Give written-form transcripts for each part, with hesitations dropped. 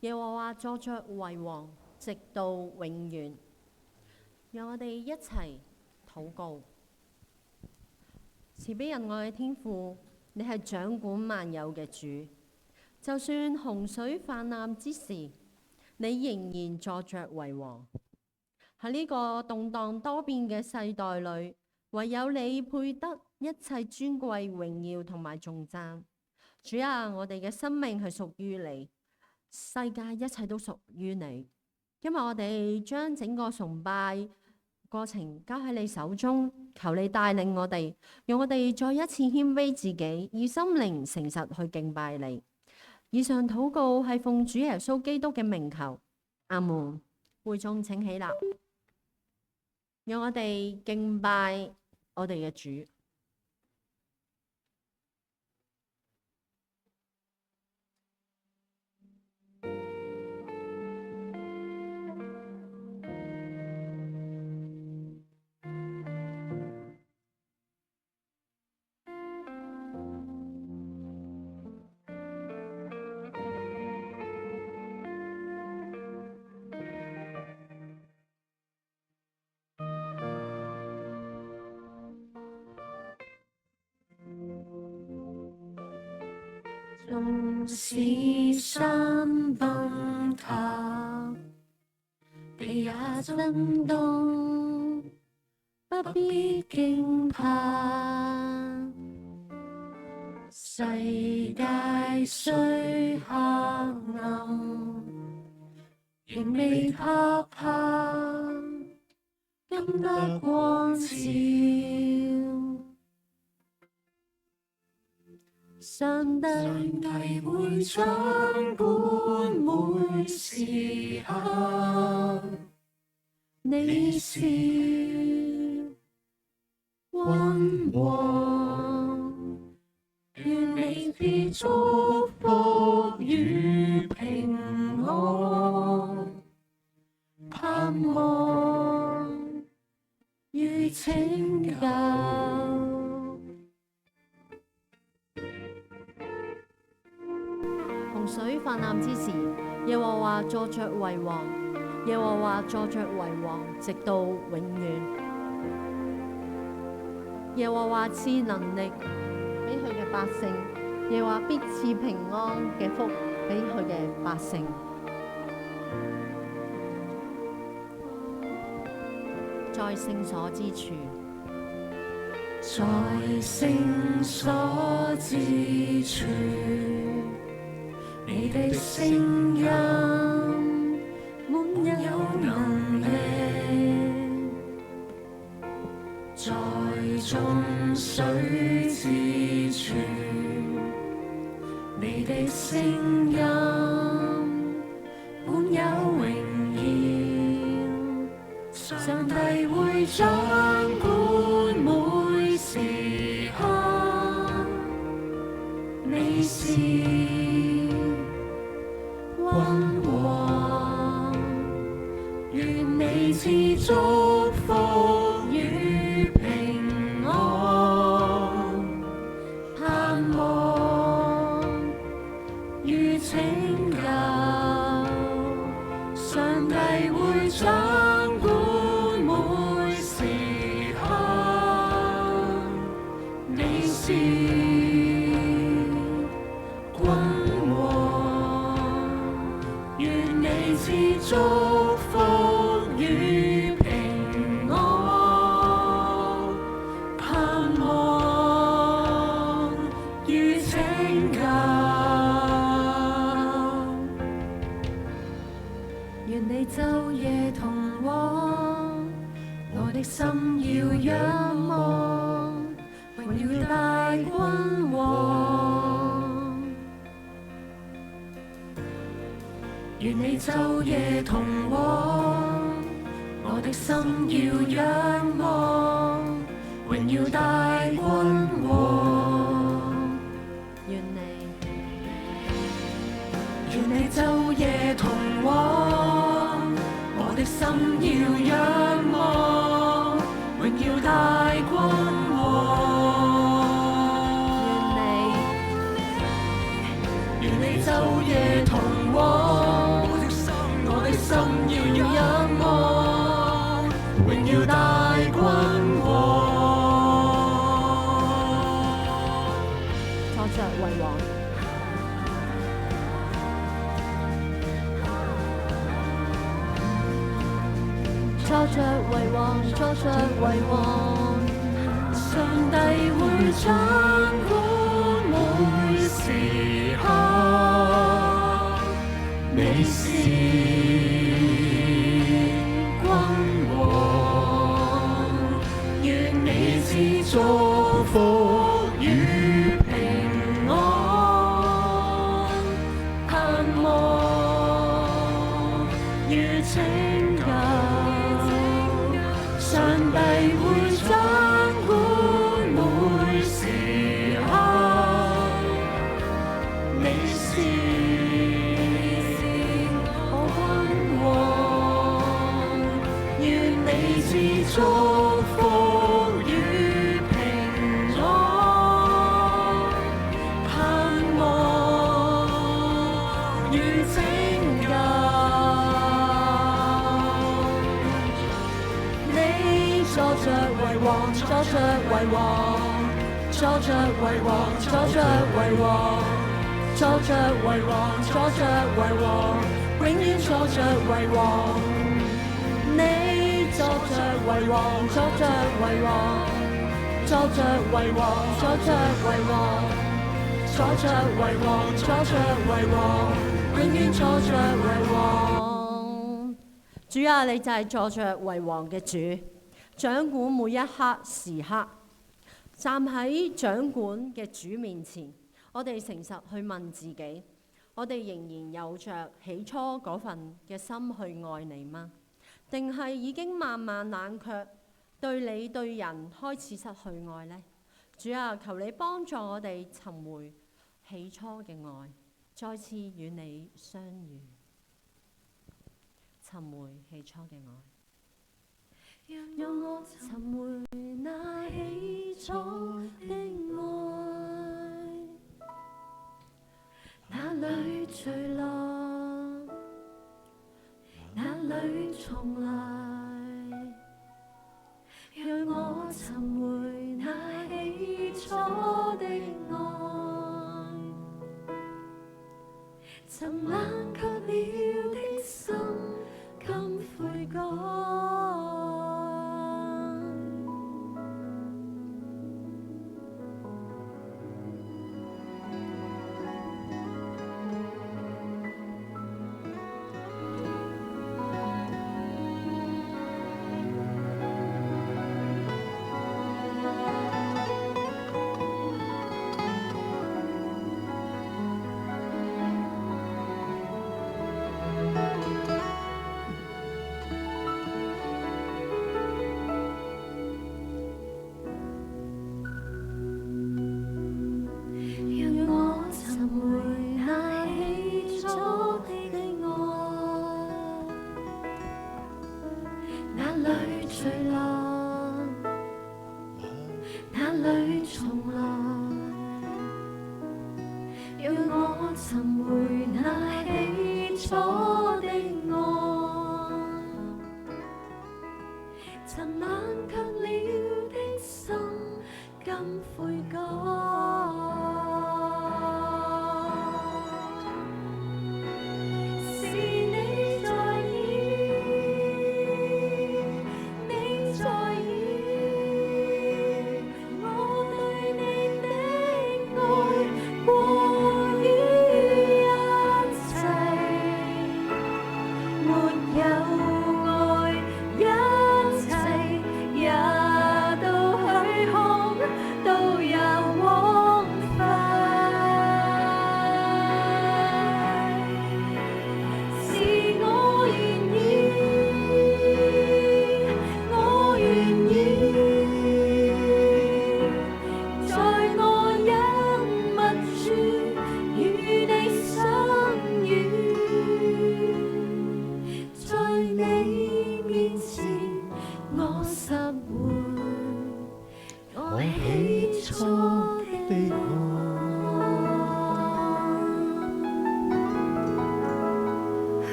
耶和華坐着為王，直到永遠。讓我哋一齊禱告。慈悲仁愛嘅天父，你係掌管萬有嘅主，就算洪水泛濫之時，你仍然坐着為王。喺呢個動盪多變嘅世代裏，唯有你配得一切尊貴榮耀同埋頌讚。主啊，我哋嘅生命係屬於你，世界一切都屬於你。今日我哋將整個崇拜過程交喺你手中，求你帶領我哋，讓我哋再一次謙卑自己，以心靈誠實去敬拜你。以上禱告係奉主耶穌基督嘅名求，阿門。會眾請起立，讓我哋敬拜我哋嘅主。縱使山崩塌，地也震動，不必驚怕。世界雖黑暗，仍未害怕，今得光照。上帝會掌管每時刻，你是君王，願你賜祝福與平安，盼望與拯救。洪水泛濫之時，耶和華坐着為王，耶和華坐着為王，直到永遠。耶和華賜能力俾佢嘅百姓，耶和華必賜平安嘅福俾佢嘅百姓。在聖所之處，在聖所之處，你的聲音滿有能力，在眾水之處，你的聲音滿有榮耀，上帝會掌管每時刻，你是君王，願你賜祝福與平安，盼望與拯救，上帝會掌管每時刻，你是君王，願你賜祝福與平安，盼望與拯救。願你晝夜同往，我的心要仰望，榮耀大君王。願你晝夜同往，我的心要仰望，榮耀大君王。願你晝夜同往，我的心要仰望，榮耀大君王。願你晝夜同往，坐着為王，坐着為王。上帝會掌管每時刻，你是君王，願你賜祝福與平安，盼望與拯救，上帝會掌管每時刻，你是我君王，願你賜祝福與平安，盼望與拯救。你坐着為王，坐着為王，坐着為王，坐着為王，坐着為王，坐着為王，永遠坐着為王。你坐着為王，坐着為王，坐着為王，坐着為王，坐着為王，坐着為王，永遠坐着為王。主啊，你就係坐着為王嘅主，掌管每一刻時刻。站喺掌管嘅主面前，我哋誠實去問自己：我哋仍然有着起初嗰份嘅心去愛你嗎？定係已經慢慢冷卻，對你對人開始失去愛呢？主啊，求你幫助我哋尋回起初嘅愛，再次與你相遇，尋回起初嘅愛。讓我尋回那起初的愛，哪裏墜落，哪裏重來，讓我尋回那起初的愛，曾冷卻了的心今悔改。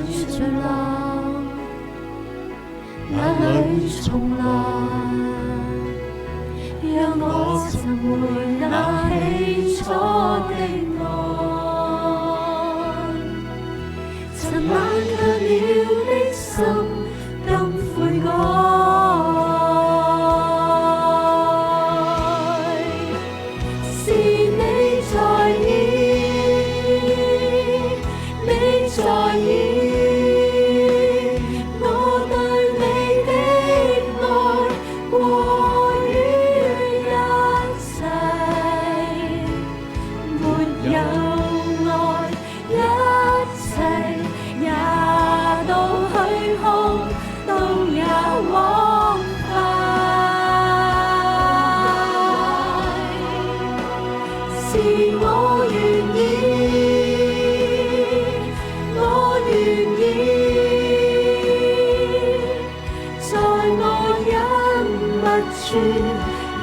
裏隨浪，也裏重來，讓我尋回那起初的愛。曾冷卻了的心，更悔改。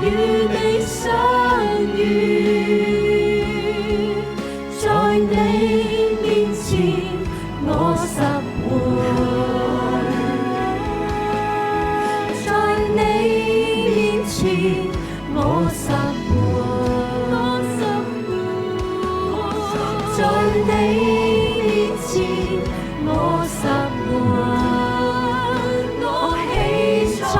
與你相遇，在你面前我拾回，在你面前我拾回，在你面前我拾回，我起初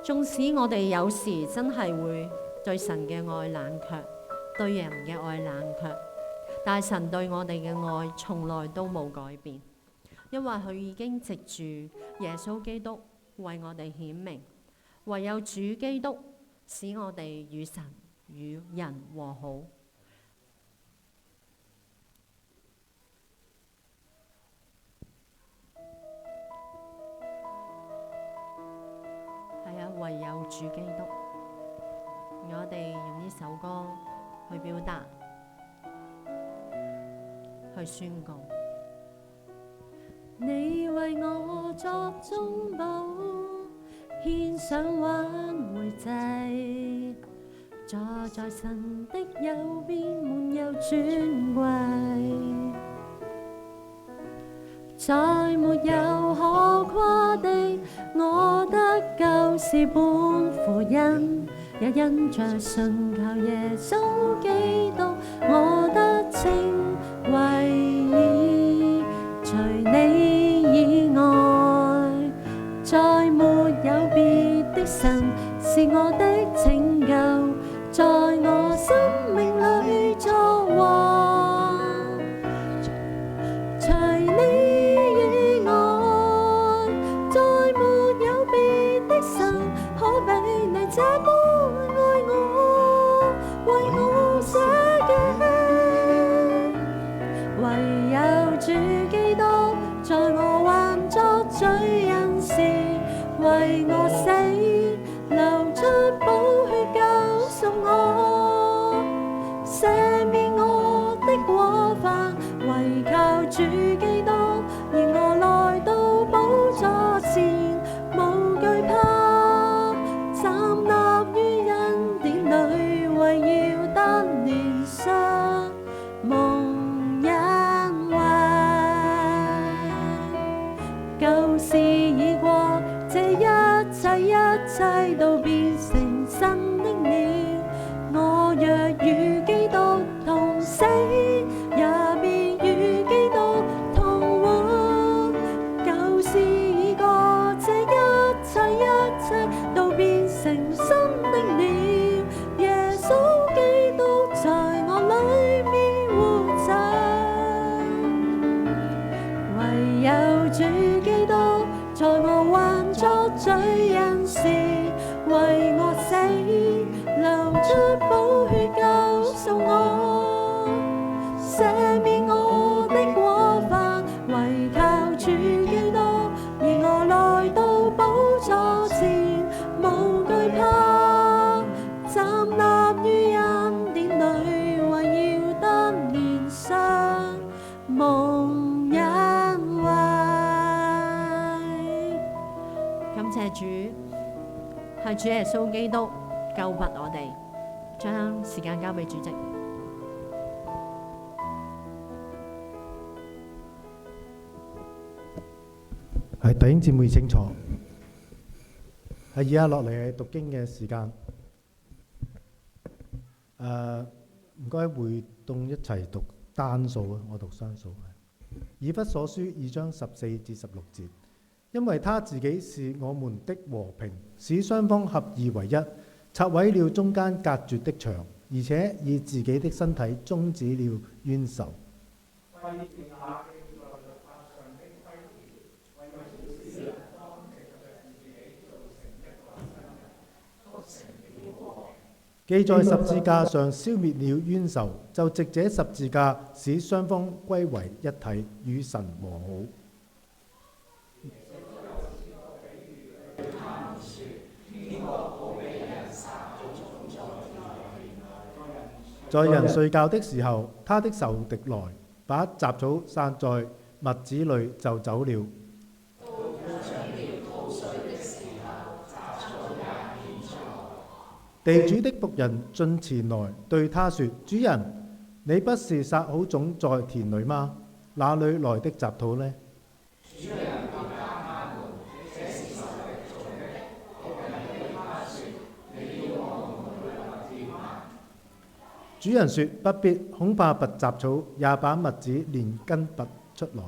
縱使我哋有時真係會對神嘅愛冷卻，對人嘅愛冷卻，但係神對我哋嘅愛從來都冇改變，因為佢已經藉住耶穌基督為我哋顯明，唯有主基督使我哋與神與人和好。係啊，唯有主基督，我哋用呢首歌去表達，去宣告。你為我作中保，獻上挽回祭，坐在神的右邊，滿有尊貴。再沒有可誇的，我得救是本乎恩，也因着信靠耶穌基督，我得稱為義。除你以外，再沒有別的神是我的拯救，在我生命裏作王。除你這般愛我，為我捨己，唯有主基督，在我還作罪人時，為我死，流出寶血救贖我，赦免我的過犯，唯靠主基督，而我來到寶座前，無懼怕。舊事已過，這一切都變因是為我死，流出寶血救贖我，赦免我的過犯，唯靠主基督，而我來到寶座前，無懼怕，站立於恩典裏，為要得憐恤，蒙恩惠。感謝主，係主耶穌基督救拔我哋，將時間交俾主席。係弟兄姊妹清楚，係以下落嚟係讀經嘅時間。唔該會眾一齊讀單數啊，我讀雙數。以弗所書2章14至16節，因為他自己是我們的和平，使雙方合而為一，拆毀了中間隔絕的牆，而且以自己的身體終止了冤仇。既在十字架上消滅了冤仇，就藉這十字架使雙方歸為一體，與神和好。在人睡覺的時候，他的仇敵來，把雜草散在麥子裏，就走了。地主的僕人進前來對他說：主人，你不是撒好種在田裏嗎？哪裏來的雜草呢？主人說：不必，恐怕拔雜草也把麥子連根拔出來。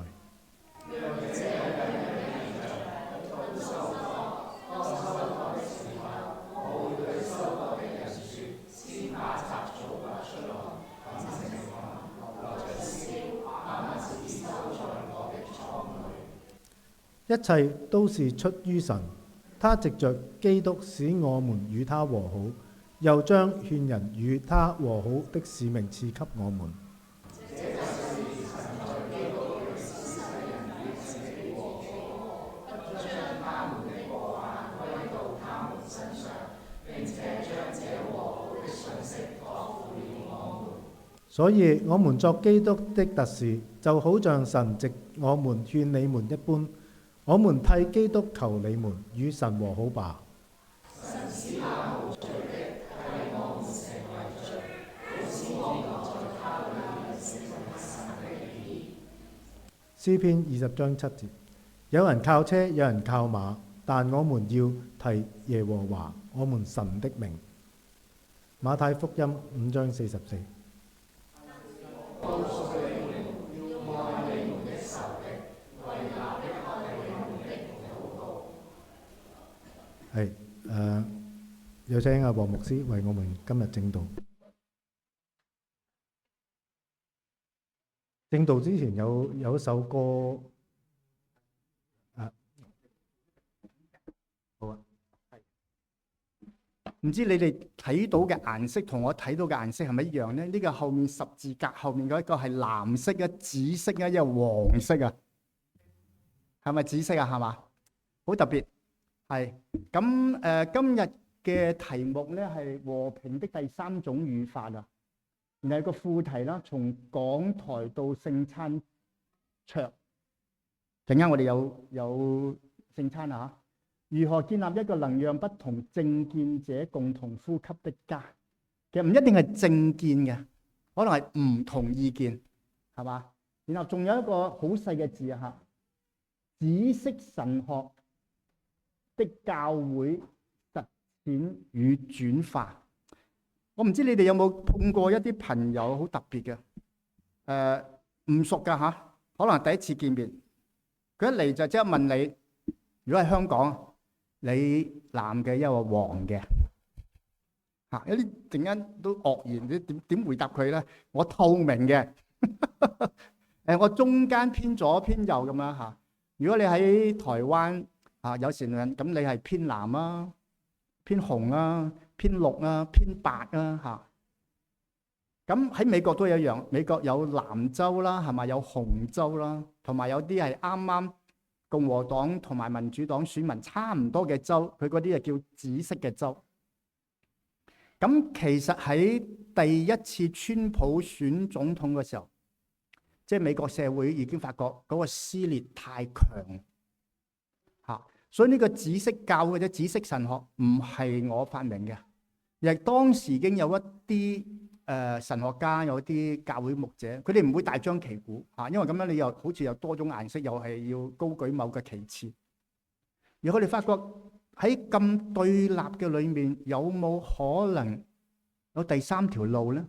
一切都是出於神，他藉着基督使我們與他和好，又將勸人與他和好的使命賜給我們。所以，我們作基督的特使，就好像神藉我們勸你們一般。我們替基督求你們與神和好吧。詩篇20章7節，有人靠車，有人靠馬，但我們要提耶和華我們神的名。馬太福音5章44。係有請阿黃牧師為我們今日證道。證道之前有一首歌好啊。唔知你哋睇到嘅顏色同我睇到嘅顏色係咪一樣呢？呢個後面十字架後面嗰一個係藍色啊、紫色啊，一個黃色啊，係咪紫色啊？係嘛，好特別。係咁今日嘅題目咧係和平的第三種語法啊，然後有個副題啦，從講台到聖餐桌。陣間我哋有聖餐啊，如何建立一個能讓不同政見者共同呼吸的家？其實唔一定係政見嘅，可能係唔同意見，係嘛？然後仲有一個好細嘅字啊，紫色神學的教會實踐與轉化。我唔知你哋有冇碰過一啲朋友好特別嘅，唔熟噶嚇，可能第一次見面，佢一嚟就即刻問你，如果喺香港，你藍嘅抑或黃嘅？嚇，有啲陣間都愕然，你點回答佢咧？我透明嘅，我中間偏左偏右咁樣嚇。如果你喺台灣，有時咁你係偏藍啊、偏紅啊、偏綠啊、偏白啊嚇。咁喺美國都一樣，美國有藍州啦，係咪有紅州啦，同埋有啲係啱啱共和黨同埋民主黨選民差唔多嘅州，佢嗰啲係叫紫色嘅州。咁其實喺第一次川普選總統嘅時候，即係美國社會已經發覺嗰個撕裂太強嚇，所以呢個紫色教或者紫色神學唔係我發明嘅，而係當時已經有一啲神學家，有啲教會牧者，佢哋唔會大張旗鼓嚇，因為咁樣你又好似有多種顏色，又係要高舉某個旗幟。而佢哋發覺喺咁對立嘅裏面，有冇可能有第三條路咧？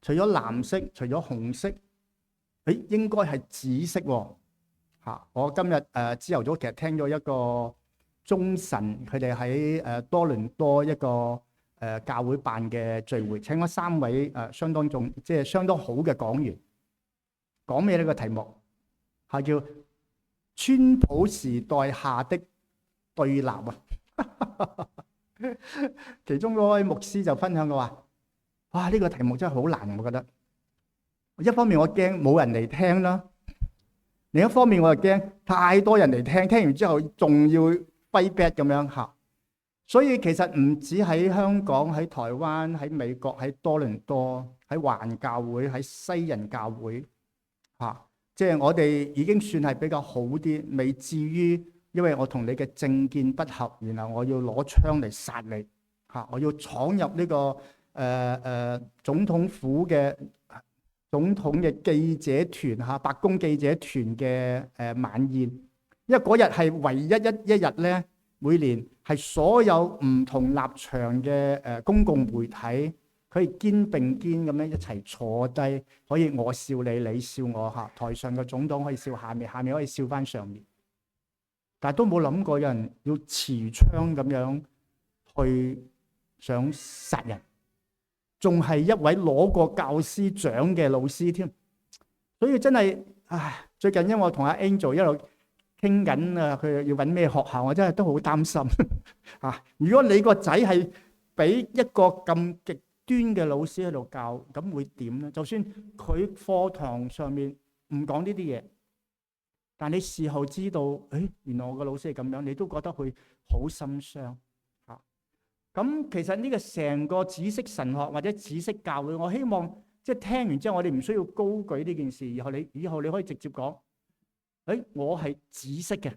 除咗藍色，除咗紅色，應該係紫色喎嚇。我今日朝頭早其實聽咗一個中神，佢哋喺多倫多一個教會辦嘅聚會，請咗3位相當好嘅講員，講咩呢個題目係叫川普時代下的對立啊！其中嗰位牧師就分享佢話：哇，呢個題目真係好難，我覺得。一方面我驚冇人嚟聽啦，另一方面我又驚太多人嚟聽，聽完之後仲要 fight back 咁樣嚇。所以其實唔止喺香港、喺台灣、喺美國、喺多倫多、喺華人教會、喺西人教會嚇，即係我哋已經算係比較好啲，未至於因為我同你嘅政見不合，然後我要攞槍嚟殺你嚇，我要闖入呢個總統府嘅總統嘅記者團嚇，白宮記者團嘅晚宴，因為嗰日係唯一一日咧。每年係所有唔同立場嘅公共媒體可以肩並肩咁樣一齊坐低，可以我笑你，你笑我嚇。台上嘅總統可以笑下面，下面可以笑翻上面。但係都冇諗過有人要持槍咁樣去想殺人，仲係一位攞過教師獎嘅老師添。所以真係，最近因為我同阿 Angel 一路傾緊啊，佢要揾咩學校，我真係都好擔心啊！如果你個仔係俾一個咁極端嘅老師喺度教，咁會點咧？就算佢課堂上面唔講呢啲嘢，但你事後知道，原來我個老師係咁樣，你都覺得佢好心傷啊！咁其實呢個成個紫色神學或者紫色教會，我希望即係聽完之後，我哋唔需要高舉呢件事，以後你可以直接講。我係紫色嘅，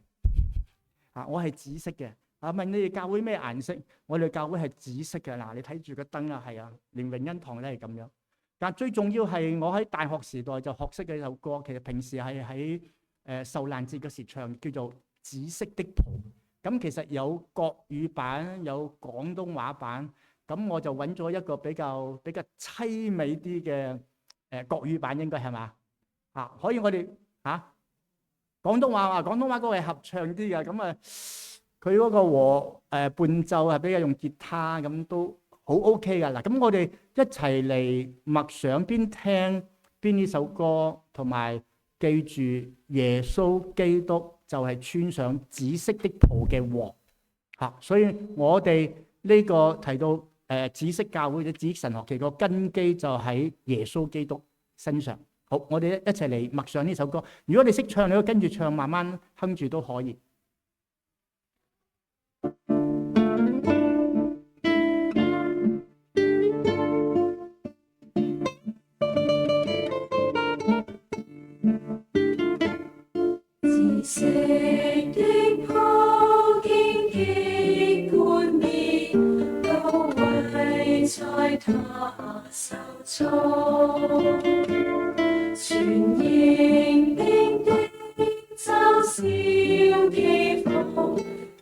我係紫色嘅。問你哋教會咩顏色？我哋教會係紫色嘅。嗱，你睇住個燈啊，係啊，連永恩堂咧係咁樣。但最重要係我喺大學時代就學識嘅首歌，其實平時係喺受難節嘅時唱，叫做《紫色的袍》。咁其實有國語版，有廣東話版。咁我就揾咗一個比較凄美啲嘅國語版，應該係嘛？可以我哋廣東話嗰個係合唱啲嘅，咁佢嗰個伴奏係比較用吉他，咁都好 OK 噶。嗱，咁我哋一齊嚟默想邊聽邊呢首歌，同埋記住耶穌基督就係穿上紫色的袍嘅王嚇。所以我哋呢個提到紫色教會或者紫色神學期個根基就喺耶穌基督身上。好，我哋一齊嚟默想呢首歌。如果你識唱，你都跟住唱，慢慢哼住都可以。紫色的袍，荊棘冠冕，都圍在他手中。全迎兵的嘲笑譏諷，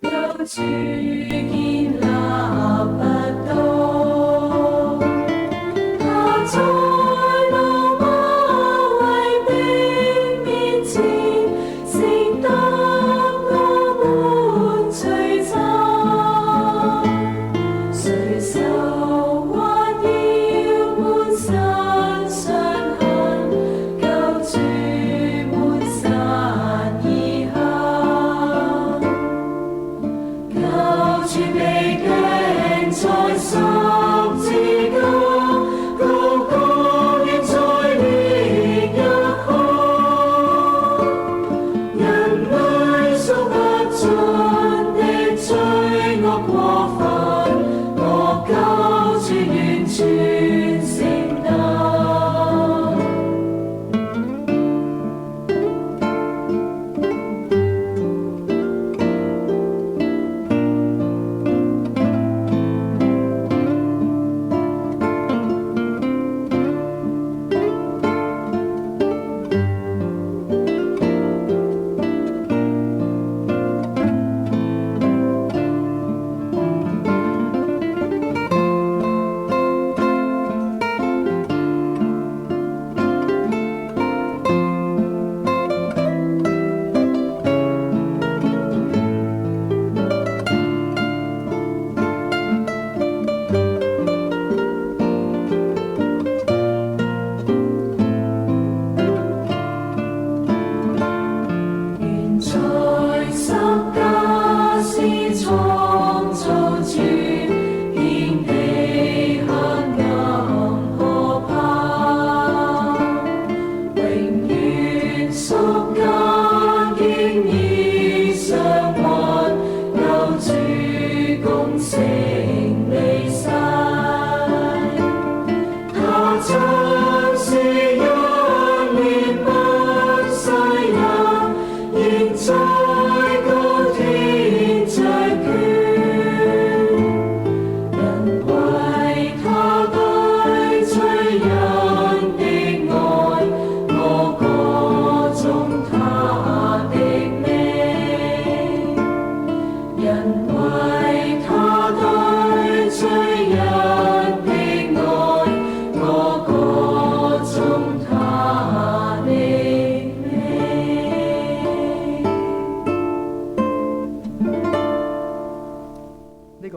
有主建立不動。他在羅馬衛兵面前，承擔我們罪責，誰受還要滿身傷痕，救主滿山而行。處被釘在十字架，高高懸在烈日下，人類數不盡的罪惡過犯，我救主完全承擔。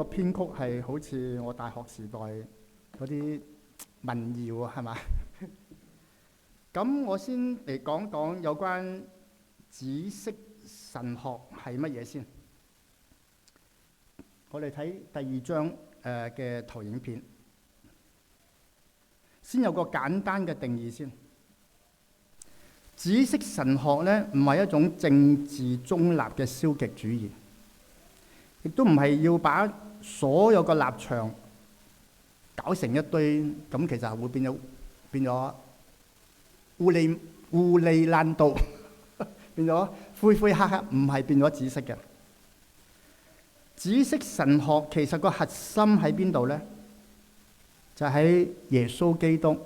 編曲係好似我大學時代嗰啲民謠啊，係嘛？咁我先嚟講講有關紫色神學係乜嘢先。我哋睇第2章嘅投影片，先有個簡單嘅定義先。紫色神學咧，唔係一種政治中立嘅消極主義，亦都唔係要把所有個立場搞成一堆，咁其實會變咗烏里爛道，變咗灰灰黑黑，唔係變咗紫色嘅。紫色神學其實個核心喺邊度咧？就喺耶穌基督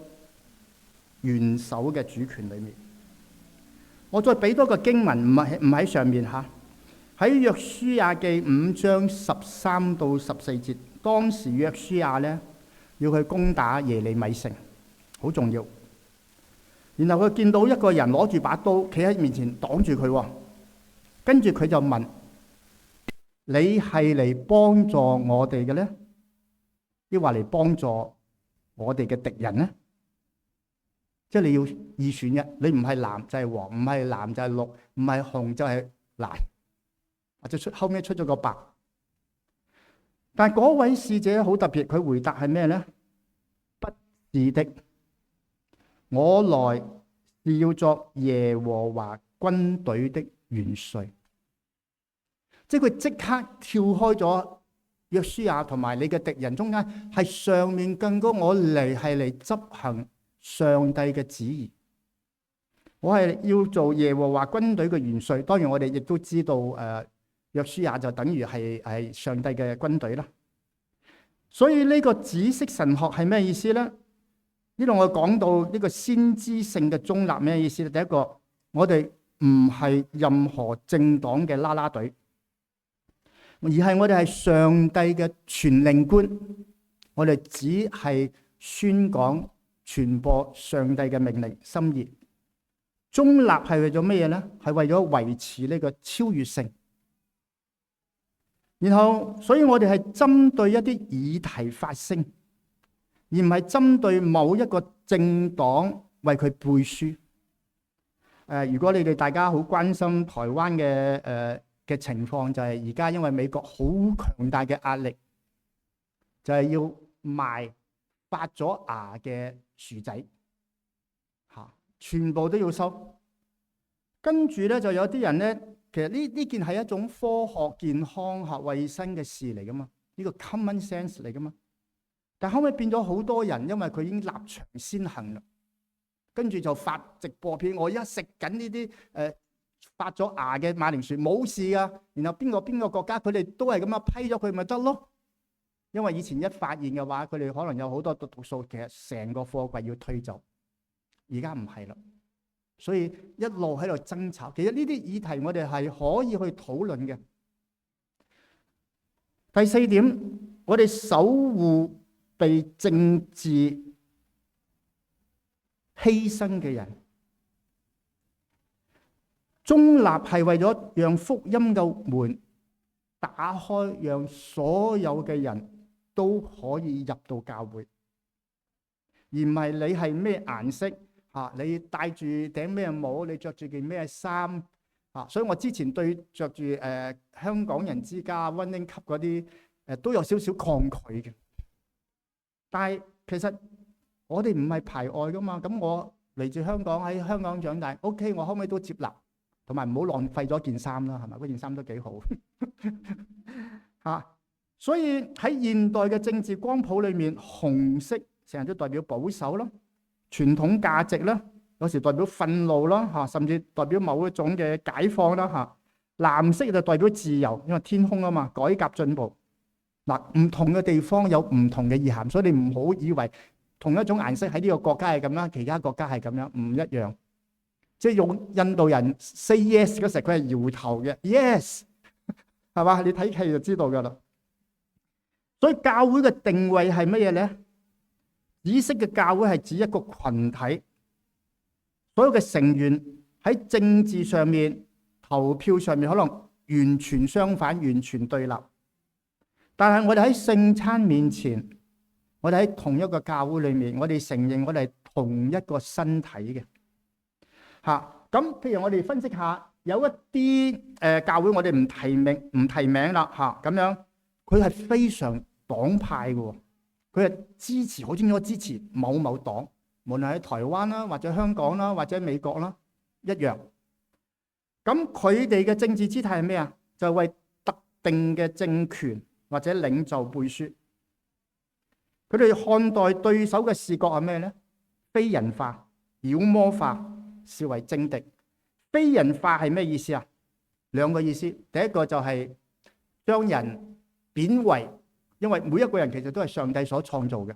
元首嘅主權裏面。我再俾多個經文，唔喺上面嚇。喺約書亞記5章13到14節，當時約書亞咧要去攻打耶利米城，好重要。然後佢見到一個人攞住把刀，企喺面前擋住佢，跟住佢就問：你係嚟幫助我哋嘅咧，抑或嚟幫助我哋嘅敵人咧？即係你要二選一，你唔係藍就係黃，唔係藍就係綠，唔係紅就係藍。或者後尾出咗個白，但係嗰位使者好特別，佢回答係咩咧？不是的，我來是要作耶和華軍隊的元帥。即係佢即刻跳開咗約書亞同埋你嘅敵人中間，係上面更高，我嚟係嚟執行上帝嘅旨意。我係要做耶和華軍隊嘅元帥。當然我哋亦都知道約書亞就等於係上帝嘅軍隊啦。所以呢個紫色神學係咩意思咧？呢度我講到呢個先知性嘅中立咩意思咧？第一個，我哋唔係任何政黨嘅啦啦隊，而係我哋係上帝嘅傳令官。我哋只係宣講、傳播上帝嘅命令心意。中立係為咗咩嘢咧？係為咗維持呢個超越性。然後，所以我哋係針對一啲議題發聲，而唔係針對某一個政黨為佢背書。如果你哋大家好關心台灣嘅嘅情況就係而家因為美國好強大嘅壓力，就係要賣發咗芽嘅薯仔嚇，全部都要收。跟住咧就有啲人咧，其實呢件係一種科學健康嚇衞生嘅事嚟噶嘛，呢個 common sense 嚟噶嘛。但後尾變咗好多人，因為佢已經立場先行啦，跟住就發直播片，我而家食緊呢啲發咗芽嘅馬鈴薯冇事啊。然後邊個國家佢哋都係咁樣批咗佢咪得咯？因為以前一發現嘅話，佢哋可能有好多毒素，其實成個貨櫃要推走。而家唔係啦。所以一路喺度爭吵，其實呢啲議題我哋係可以去討論嘅。第四點，我哋守護被政治犧牲嘅人，中立係為咗讓福音嘅門打開，讓所有嘅人都可以入到教會，而唔係你係咩顏色。你戴住頂咩帽？你着住件咩衫？所以我之前對着住香港人之家溫馨級嗰啲都有少少抗拒嘅。但係其實我哋唔係排外噶嘛。咁我嚟自香港，喺香港長大 ，OK， 我可唔可以都接納？同埋唔好浪費咗件衫啦，係咪？嗰件衫都幾好所以喺現代嘅政治光譜裏面，紅色成日都代表保守咯。傳統價值啦，有時代表憤怒啦，甚至代表某一種嘅解放啦，藍色就代表自由，因為天空啊嘛，改革進步。唔同嘅地方有唔同嘅意涵，所以你唔好以為同一種顏色喺呢個國家係咁啦，其他國家係咁樣，唔一樣。即係用印度人 say yes 嗰時，佢係搖頭嘅 yes， 係嘛？你睇戲就知道噶啦。所以教會嘅定位係乜嘢咧？紫色嘅教會係指一個群體，所有嘅成員喺政治上面、投票上面可能完全相反、完全對立，但係我哋喺聖餐面前，我哋喺同一個教會裏面，我哋承認我哋係同一個身體嘅。咁譬如我哋分析下，有一啲教會我哋唔提名啦咁樣，佢係非常黨派嘅。佢係支持，好清楚支持某某黨，無論喺台灣啦，或者香港啦，或者美國啦，一樣。咁佢哋嘅政治姿態係咩啊？就係為特定嘅政權或者領袖背書。佢哋看待對手嘅視覺係咩咧？非人化、妖魔化，視為政敵。非人化係咩意思啊？兩個意思。第一個就係將人貶為。因為每一個人其實都係上帝所創造嘅，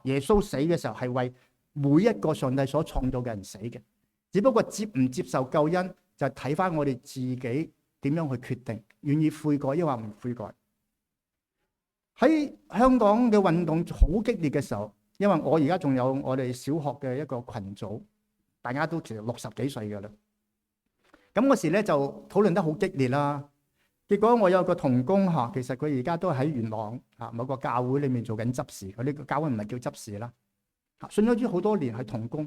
耶穌死嘅時候係為每一個上帝所創造嘅人死嘅，只不過接唔接受救恩就係睇翻我哋自己點樣去決定，願意悔改抑或唔悔改。喺香港嘅運動好激烈嘅時候，因為我而家仲有我哋小學嘅一個群組，大家都其實60幾歲㗎啦，咁嗰時咧就討論得好激烈啦。結果我有個同工其實佢而家都喺元朗某個教會裏面做緊執事，佢呢個教會唔係叫執事啦，信咗主好多年係同工。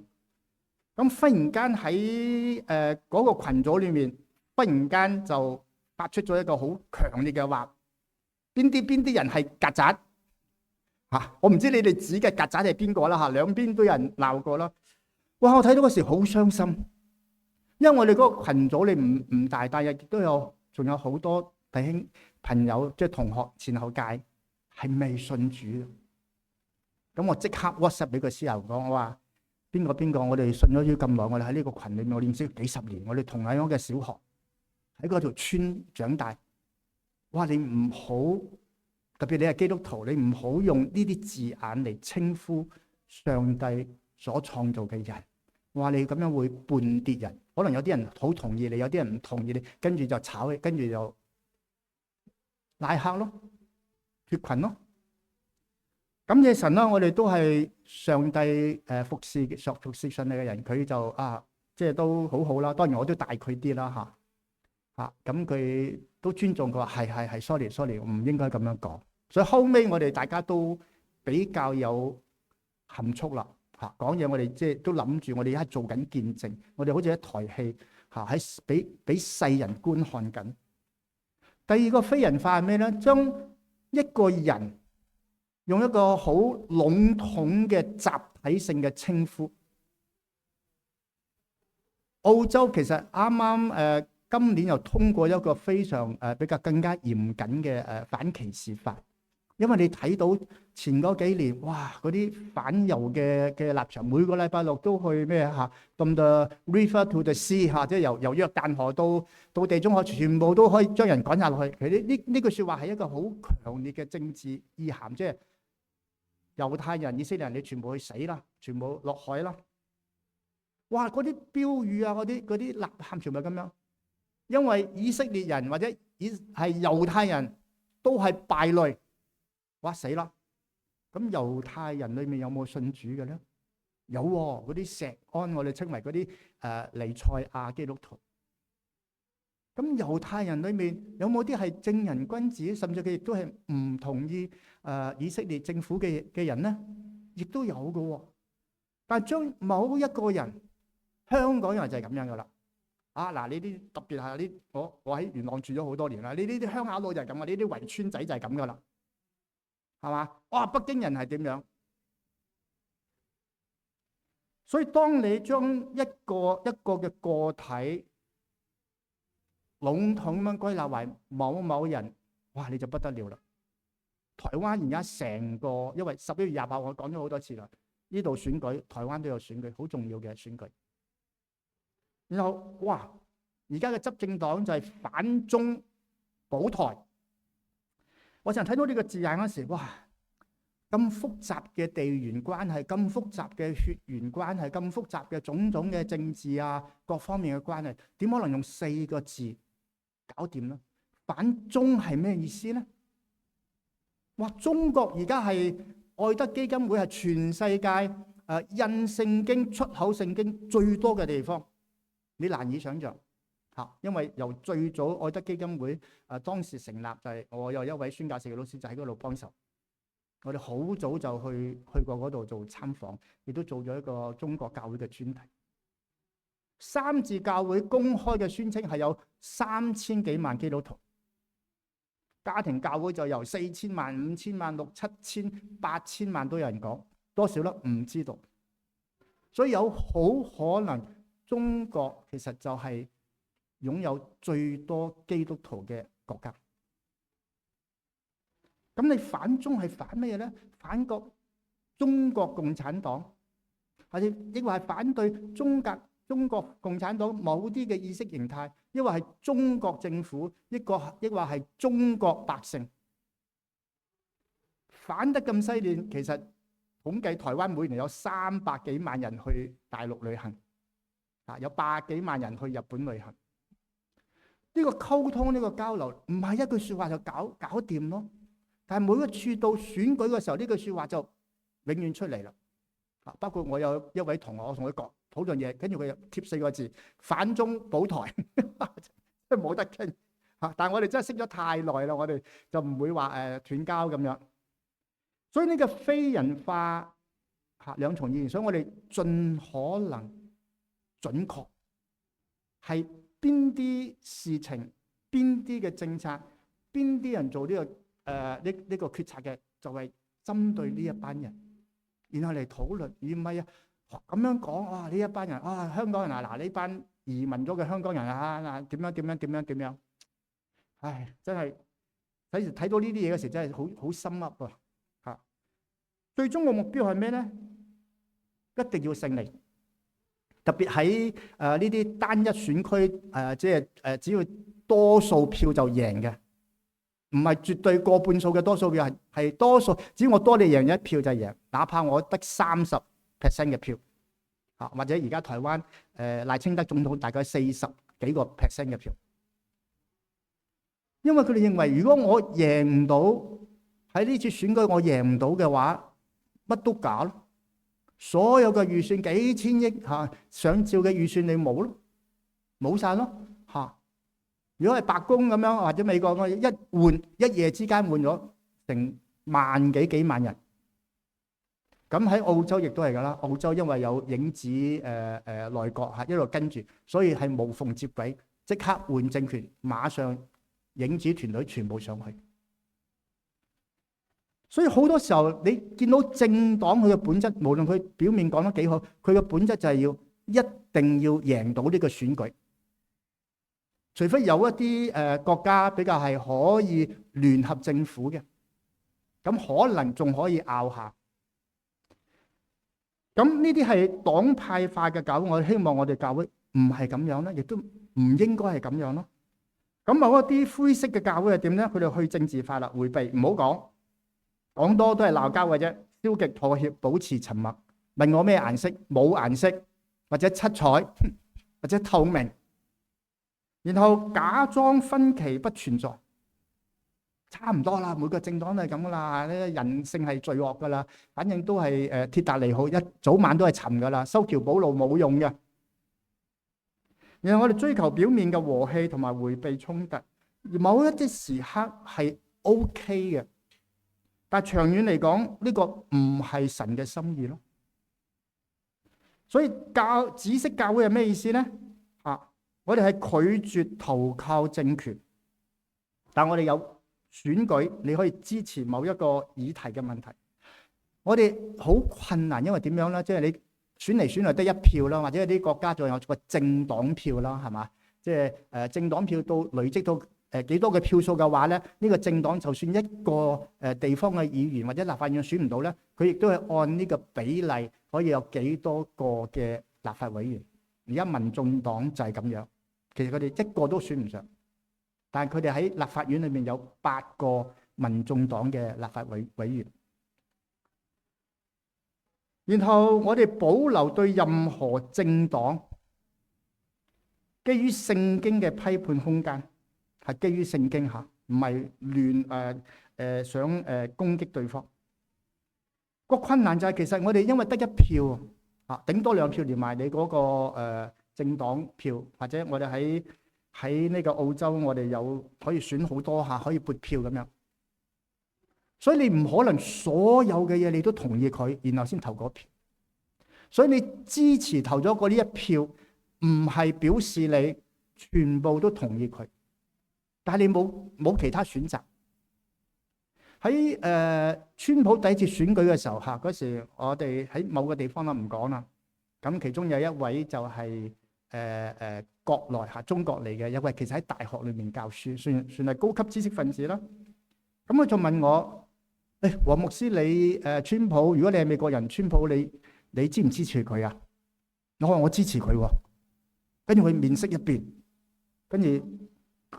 咁忽然間喺嗰個群組裏面，忽然間就發出咗一個好強烈嘅話，邊啲人係曱甴我唔知你哋指嘅曱甴係邊個啦，兩邊都有人鬧過啦。哇！我睇到嗰時好傷心，因為我哋嗰個群組你唔大，但係亦都仲有好多弟兄朋友，即係同學前後屆係未信主。咁我即刻 WhatsApp 俾個師友講，我話邊個，我哋信咗主咁耐，我哋喺呢個群裏面，我認識幾十年，我哋同喺我嘅小學喺嗰條村長大。哇！你唔好，特別你係基督徒，你唔好用呢啲字眼嚟稱呼上帝所創造嘅人。哇！你咁樣會絆跌人。可能有啲人好同意你，有啲人唔同意你，跟住就炒，跟住就拉黑咯，脫群咯。感謝神啦，我哋都係上帝服侍上帝嘅人，佢就即係都好好啦。當然我都大佢啲啦咁佢都尊重佢話係 sorry，唔應該咁樣講。所以後尾我哋大家都比較有含蓄啦。講嘢我哋即係都諗住，我哋而家做緊見證，我哋好似一台戲喺俾世人觀看緊。第二個非人化係咩咧？將一個人用一個好籠統嘅集體性嘅稱呼。澳洲其實啱啱今年又通過一個非常比較更加嚴謹嘅反歧視法。因為你睇到前嗰幾年，哇！嗰啲反猶嘅立場，每個禮拜六都去咩嚇？From the river to the sea 嚇，即係由約旦河到地中海，全部都可以將人趕下落去。其實呢句説話係一個好強烈嘅政治意涵，即係猶太人、以色列人，你全部去死啦，全部落海啦！哇！嗰啲標語啊，嗰啲吶喊全部咁樣，因為以色列人或者係猶太人都係敗類。哇死啦！咁猶太人裏面有冇信主嘅咧？有喎，嗰啲錫安我哋稱為嗰啲彌賽亞基督徒。咁猶太人裏面有冇啲係正人君子，甚至佢亦都係唔同意以色列政府嘅人咧？亦都有嘅喎。但係將某一個人，香港人就係咁樣噶啦。嗱，呢啲特別係我喺元朗住咗好多年啦。呢啲鄉下佬就係咁啊，呢啲圍村仔就係咁噶啦。係嘛？哇！北京人係點樣？所以當你將一個嘅個體籠統咁樣歸納為某某人，哇！你就不得了啦。台灣而家成個，因為11月28號我講咗好多次啦，呢度選舉，台灣都有選舉，好重要嘅選舉。然後哇！而家嘅執政黨就係反中保台。我成日睇到呢個字眼嗰時，哇！咁複雜嘅地緣關係，咁複雜嘅血緣關係，咁複雜嘅種種嘅政治啊，各方面嘅關係，點可能用4個字搞掂呢？反中係咩意思呢？哇！中國而家係愛德基金會係全世界印聖經、出口聖經最多嘅地方，你難以想像。因為由最早愛德基金會當時成立就係我有一位宣教士嘅老師就喺嗰度幫手，我哋好早就去過嗰度做參訪，亦都做咗一個中國教會嘅專題。三自教會公開嘅宣稱係有3000幾萬基督徒，家庭教會就由4000萬、5000萬、6、7000、8000萬都有人講，多少咧唔知道。所以有好可能中國其實就係擁有最多基督徒嘅國家。咁你反中係反乜嘢咧？反國中國共產黨，或者亦或係反對中國共產黨某啲嘅意識形態，亦或係中國政府，亦或係中國百姓反得咁犀利。其實統計台灣每年有300幾萬人去大陸旅行，有100幾萬人去日本旅行。呢個溝通，呢個交流，唔係一句説話就搞掂咯。但係每一次到選舉嘅時候，呢句説話就永遠出嚟啦。包括我有一位同學，我同佢講討論嘢，跟住佢又貼4個字：反中保台，即係冇得傾。但係我哋真係識咗太耐啦，我哋就唔會話斷交咁樣。所以呢個非人化兩重意義，所以我哋盡可能準確係邊啲事情、邊啲嘅政策、邊啲人做呢個決策嘅，就係針對呢一班人，然後嚟討論，而唔係咁樣講。呢一班人香港人嗱呢班移民咗嘅香港人點樣？唉，真係睇到呢啲嘢嘅時，真係好心噏啊！最終嘅目標係咩咧？一定要勝利。特別喺呢啲單一選區，即係只要多數票就贏嘅，唔係絕對過半數嘅多數票，係多數。只要我多你贏一票就贏，哪怕我得30% 嘅票，或者而家台灣賴清德總統大概40幾個% 嘅票，因為佢哋認為如果我贏唔到喺呢次選舉，我贏唔到嘅話，乜都假咯。所有嘅預算幾千億上照嘅預算你冇咯，冇晒咯如果係白宮咁樣或者美國一夜之間換咗成萬幾萬人，咁喺澳洲亦都係噶啦。澳洲因為有影子內閣一路跟住，所以係無縫接軌，即刻換政權，馬上影子團隊全部上去。所以好多時候你見到政黨佢嘅本質，無論佢表面講得幾好，佢嘅本質就係一定要贏到呢個選舉。除非有一啲國家比較係可以聯合政府嘅，咁可能仲可以拗下。咁呢啲係黨派化嘅教會，我希望我哋教會唔係咁樣啦，亦都唔應該係咁樣咯。咁某一啲灰色嘅教會係點咧？佢哋去政治化啦，迴避，唔好講，講多都係鬧交嘅啫。消極妥協，保持沉默。問我咩顏色？冇顏色，或者七彩，或者透明。然後假裝分歧不存在，差唔多啦。每個政黨都係咁噶啦，人性係罪惡噶啦，反正都係鐵達尼號，一早晚都係沉噶啦，修橋補路冇用嘅。然後我哋追求表面嘅和氣同埋迴避衝突，而某一啲時刻係 OK 嘅，但係長遠嚟講，呢個唔係神嘅心意咯。所以紫色教會係咩意思咧？我哋係拒絕投靠政權，但我哋有選舉，你可以支持某一個議題嘅問題。我哋好困難，因為點樣咧？即係你選嚟選去得一票啦，或者有啲國家仲有個政黨票啦，係嘛？即係政黨票到累積到幾多嘅票數嘅話咧，呢個政黨就算一個地方嘅議員或者立法院選唔到咧，佢亦都係按呢個比例可以有幾多個嘅立法委員。而家民眾黨就係咁樣。其實佢哋一個都選唔上，但係佢哋喺立法院裏面有8個民眾黨嘅立法委員。然後我哋保留對任何政黨基於聖經嘅批判空間，係基於聖經嚇，唔係亂想攻擊對方。個困難就係其實我哋因為得一票啊，頂多2票連埋你嗰個政黨票，或者我哋喺呢個澳洲，我哋有可以選好多下，可以撥票咁樣。所以你唔可能所有嘅嘢你都同意佢，然後先投嗰票。所以你支持投咗嗰呢一票，唔係表示你全部都同意佢，但係你冇其他選擇。喺川普第一次選舉嘅時候嚇，嗰時我哋喺某個地方啦，唔講啦。咁其中有一位就係國內嚇中國嚟嘅一位，其實喺大學裏面教書，算係高級知識分子啦。咁佢就問我：黃牧師，你川普，如果你係美國人，川普你支唔支持佢啊？我話我支持佢喎。跟住佢面色一變，跟住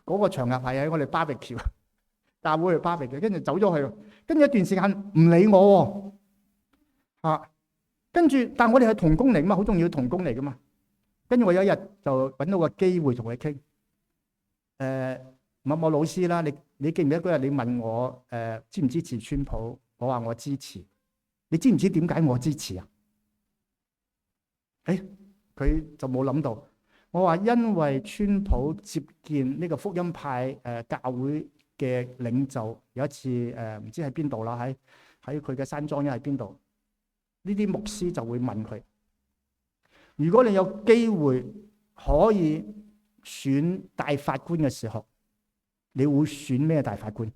嗰個場合係喺我哋barbecue教會去barbecue，跟住走咗去，跟住一段時間唔理我喎。跟住但我哋係同工嚟噶嘛，好重要同工嚟噶嘛。跟住我有一日就揾到個機會同佢傾，某老師啦，你記唔記得嗰日你問我支唔支持川普？我話我支持。你知唔知點解我支持啊？佢就冇諗到。我話因為川普接見呢個福音派教會嘅領袖，有一次唔知喺邊度啦，喺佢嘅山莊，因喺邊度？呢啲牧師就會問佢：如果你有機會可以選大法官嘅時候，你會選咩大法官？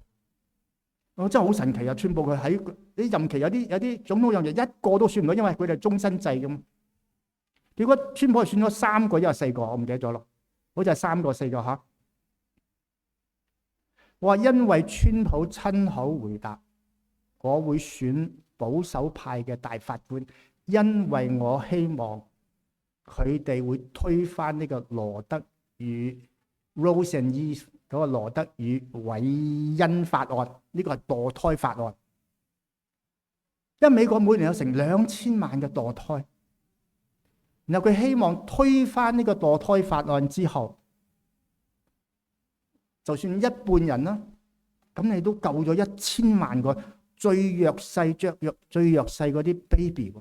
我真係好神奇啊！川普佢喺啲任期有啲總統任期一個都選唔到，因為佢哋係終身制咁。結果川普係選咗3個，因為4個，我唔記得咗咯，好似係3個4個嚇。我話因為川普親口回答，我會選保守派嘅大法官，因為我希望佢哋會推翻呢個羅德與 Rose and Eve 嗰個羅德與韋恩法案，呢個係墮胎法案。因為美國每年有成2000萬嘅墮胎，然後佢希望推翻呢個墮胎法案之後，就算一半人啦，咁你都救咗1000萬個最弱勢嗰啲 baby。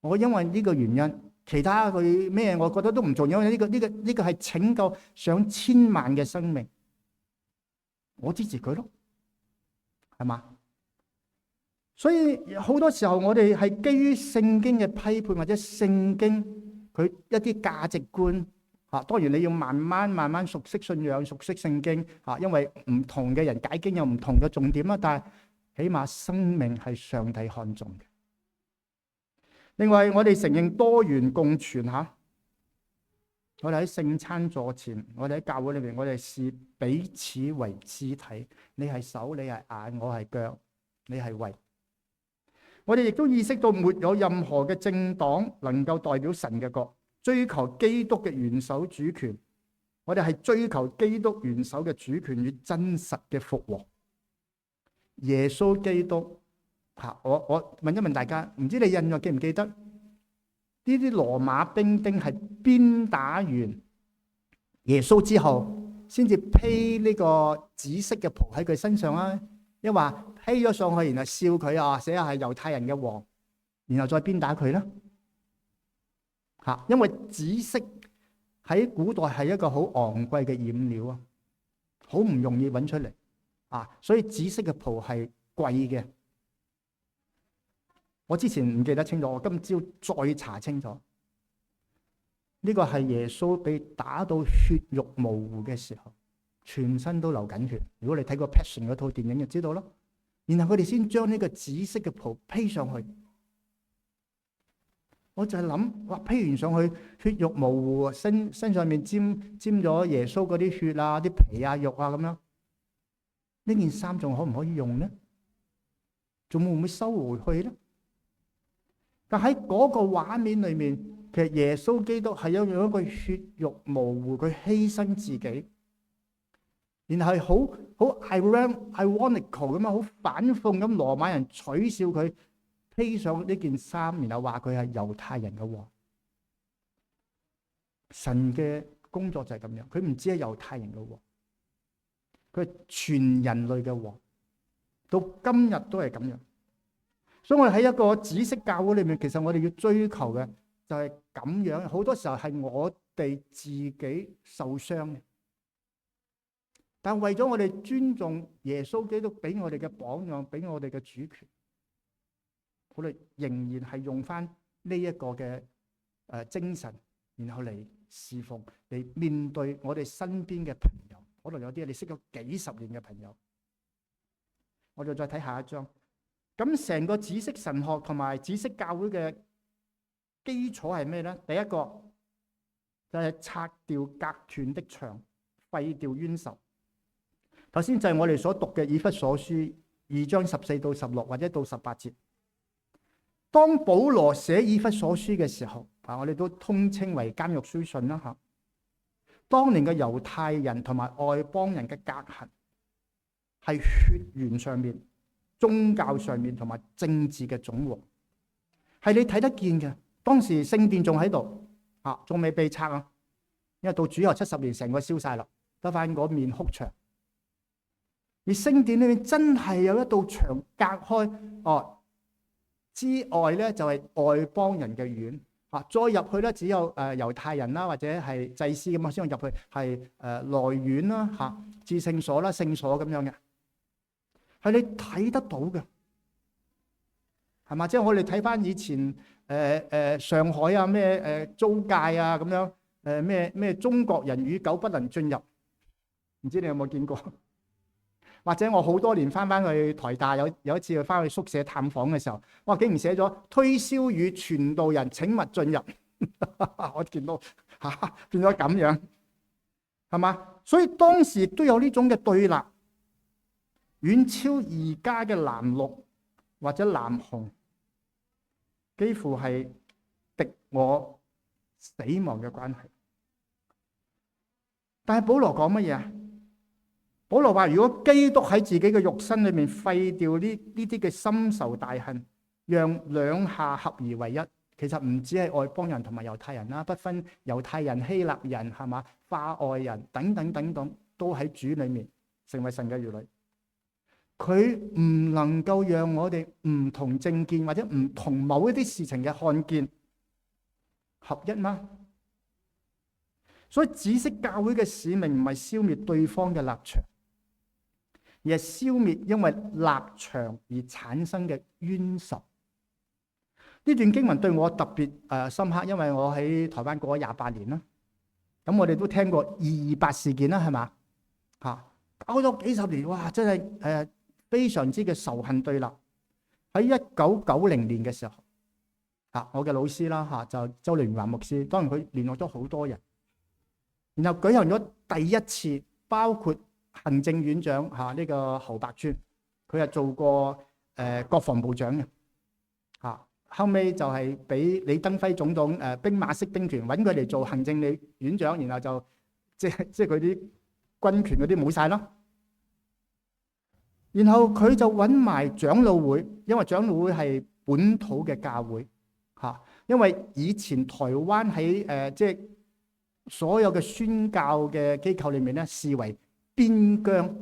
我因為呢個原因，其他佢咩，我覺得都唔重要。呢個係拯救上千萬嘅生命，我支持佢咯，係嘛？所以好多時候我哋係基於聖經嘅批判，或者聖經佢一啲價值觀當然你要慢慢熟悉信仰、熟悉聖經因為唔同嘅人解經有唔同嘅重點啦。但係起碼生命係上帝看重嘅。另外，我哋承認多元共存我哋喺聖餐座前，我哋喺教會裏面，我哋視彼此為肢體。你係手，你係眼，我係腳，你係胃。我哋亦都意識到沒有任何嘅政黨能夠代表神嘅國，追求基督嘅元首主權。我哋係追求基督元首嘅主權與真實嘅復和。耶穌基督我問一問大家，唔知你印象記唔記得呢啲羅馬兵丁係鞭打完耶穌之後，先至披呢個紫色嘅袍喺佢身上啊？一話披咗上去，然後笑佢寫下係猶太人嘅王，然後再鞭打佢啦。因為紫色喺古代係一個好昂貴嘅染料啊，好唔容易揾出嚟所以紫色嘅袍係貴嘅。我之前唔記得清楚，我今朝再查清楚。呢個係耶穌被打到血肉模糊嘅時候，全身都流緊血。如果你睇過 Passion 嗰套電影就知道咯。然後佢哋先將呢個紫色嘅袍披上去。我就係諗，披完上去血肉模糊，身上面沾咗耶穌嗰啲血啲皮肉咁樣，呢件衫仲可唔可以用呢？仲會唔會收回去呢？但喺嗰個畫面裏面，其實耶穌基督係用一個血肉模糊，佢犧牲自己，然後係好 ironical 咁樣，好反諷咁，羅馬人取笑佢披上呢件衫，然後話佢係猶太人嘅王。神嘅工作就係咁樣，佢唔止係猶太人嘅王，佢係全人類嘅王，到今日都係咁樣。所以我哋喺一個紫色教會裏面，其實我哋要追求嘅就係咁樣。好多時候係我哋自己受傷嘅，但為咗我哋尊重耶穌基督俾我哋嘅榜樣，俾我哋嘅主權，我哋仍然係用翻呢一個嘅精神，然後嚟侍奉，嚟面對我哋身邊嘅朋友。可能有啲你識咗幾十年嘅朋友。我哋再睇下一章。咁成個紫色神學同埋紫色教會嘅基礎係咩咧？第一個就係拆掉隔斷的牆，廢掉冤仇。頭先就係我哋所讀嘅以弗所書2章14到16或者到18節。當保羅寫以弗所書嘅時候，我哋都通稱為監獄書信啦。當年嘅猶太人同埋外邦人嘅隔閡係血緣上面、宗教上面同埋政治嘅總和，係你睇得見嘅。當時聖殿仲喺度，仲未被拆啊，因為到主後70年成個燒晒啦，得翻嗰面哭牆。而聖殿裏面真係有一道牆隔開，之外咧就係外邦人嘅院，再入去咧只有猶太人啦，或者係祭司咁先可以入去，係內院啦，至聖所啦、聖所咁樣嘅。係你睇得到嘅，係嘛？即係我哋睇翻以前上海啊，咩租界啊咁樣，咩中國人與狗不能進入，唔知你有冇見過？或者我好多年翻去台大，有一次去翻去宿舍探訪嘅時候，哇！竟然寫咗推銷與傳道人請勿進入，我見到變咗咁樣，係嘛？所以當時都有呢種嘅對立。遠超而家嘅藍綠或者藍紅，幾乎係敵我死亡嘅關係。但係保羅講乜嘢啊？保羅話：如果基督喺自己嘅肉身裏面廢掉呢啲嘅深仇大恨，讓兩下合而為一，其實唔止係外邦人同埋猶太人啦，不分猶太人、希臘人，係嘛，化外人等等等等，都喺主裏面成為神嘅兒女。佢唔能夠讓我哋唔同政見或者唔同某一啲事情嘅看見合一嗎？所以紫色教會嘅使命唔係消滅對方嘅立場，而係消滅因為立場而產生嘅冤仇。呢段經文對我特別深刻，因為我喺台灣過咗28年啦。咁我哋都聽過228事件啦，係嘛？嚇，搞咗幾十年，哇！真係非常之嘅仇恨對立。喺1990年嘅時候，我嘅老師啦就周聯華牧師，當然佢聯絡咗好多人，然後舉行咗第一次，包括行政院長呢個侯百川，佢係做過國防部長嘅後尾就係俾李登輝總統兵馬式兵團揾佢嚟做行政院長，然後就即係佢啲軍權嗰啲冇晒咯。然後佢就揾埋長老會，因為長老會係本土嘅教會因為以前台灣喺即係所有嘅宣教嘅機構裏面咧，視為邊疆，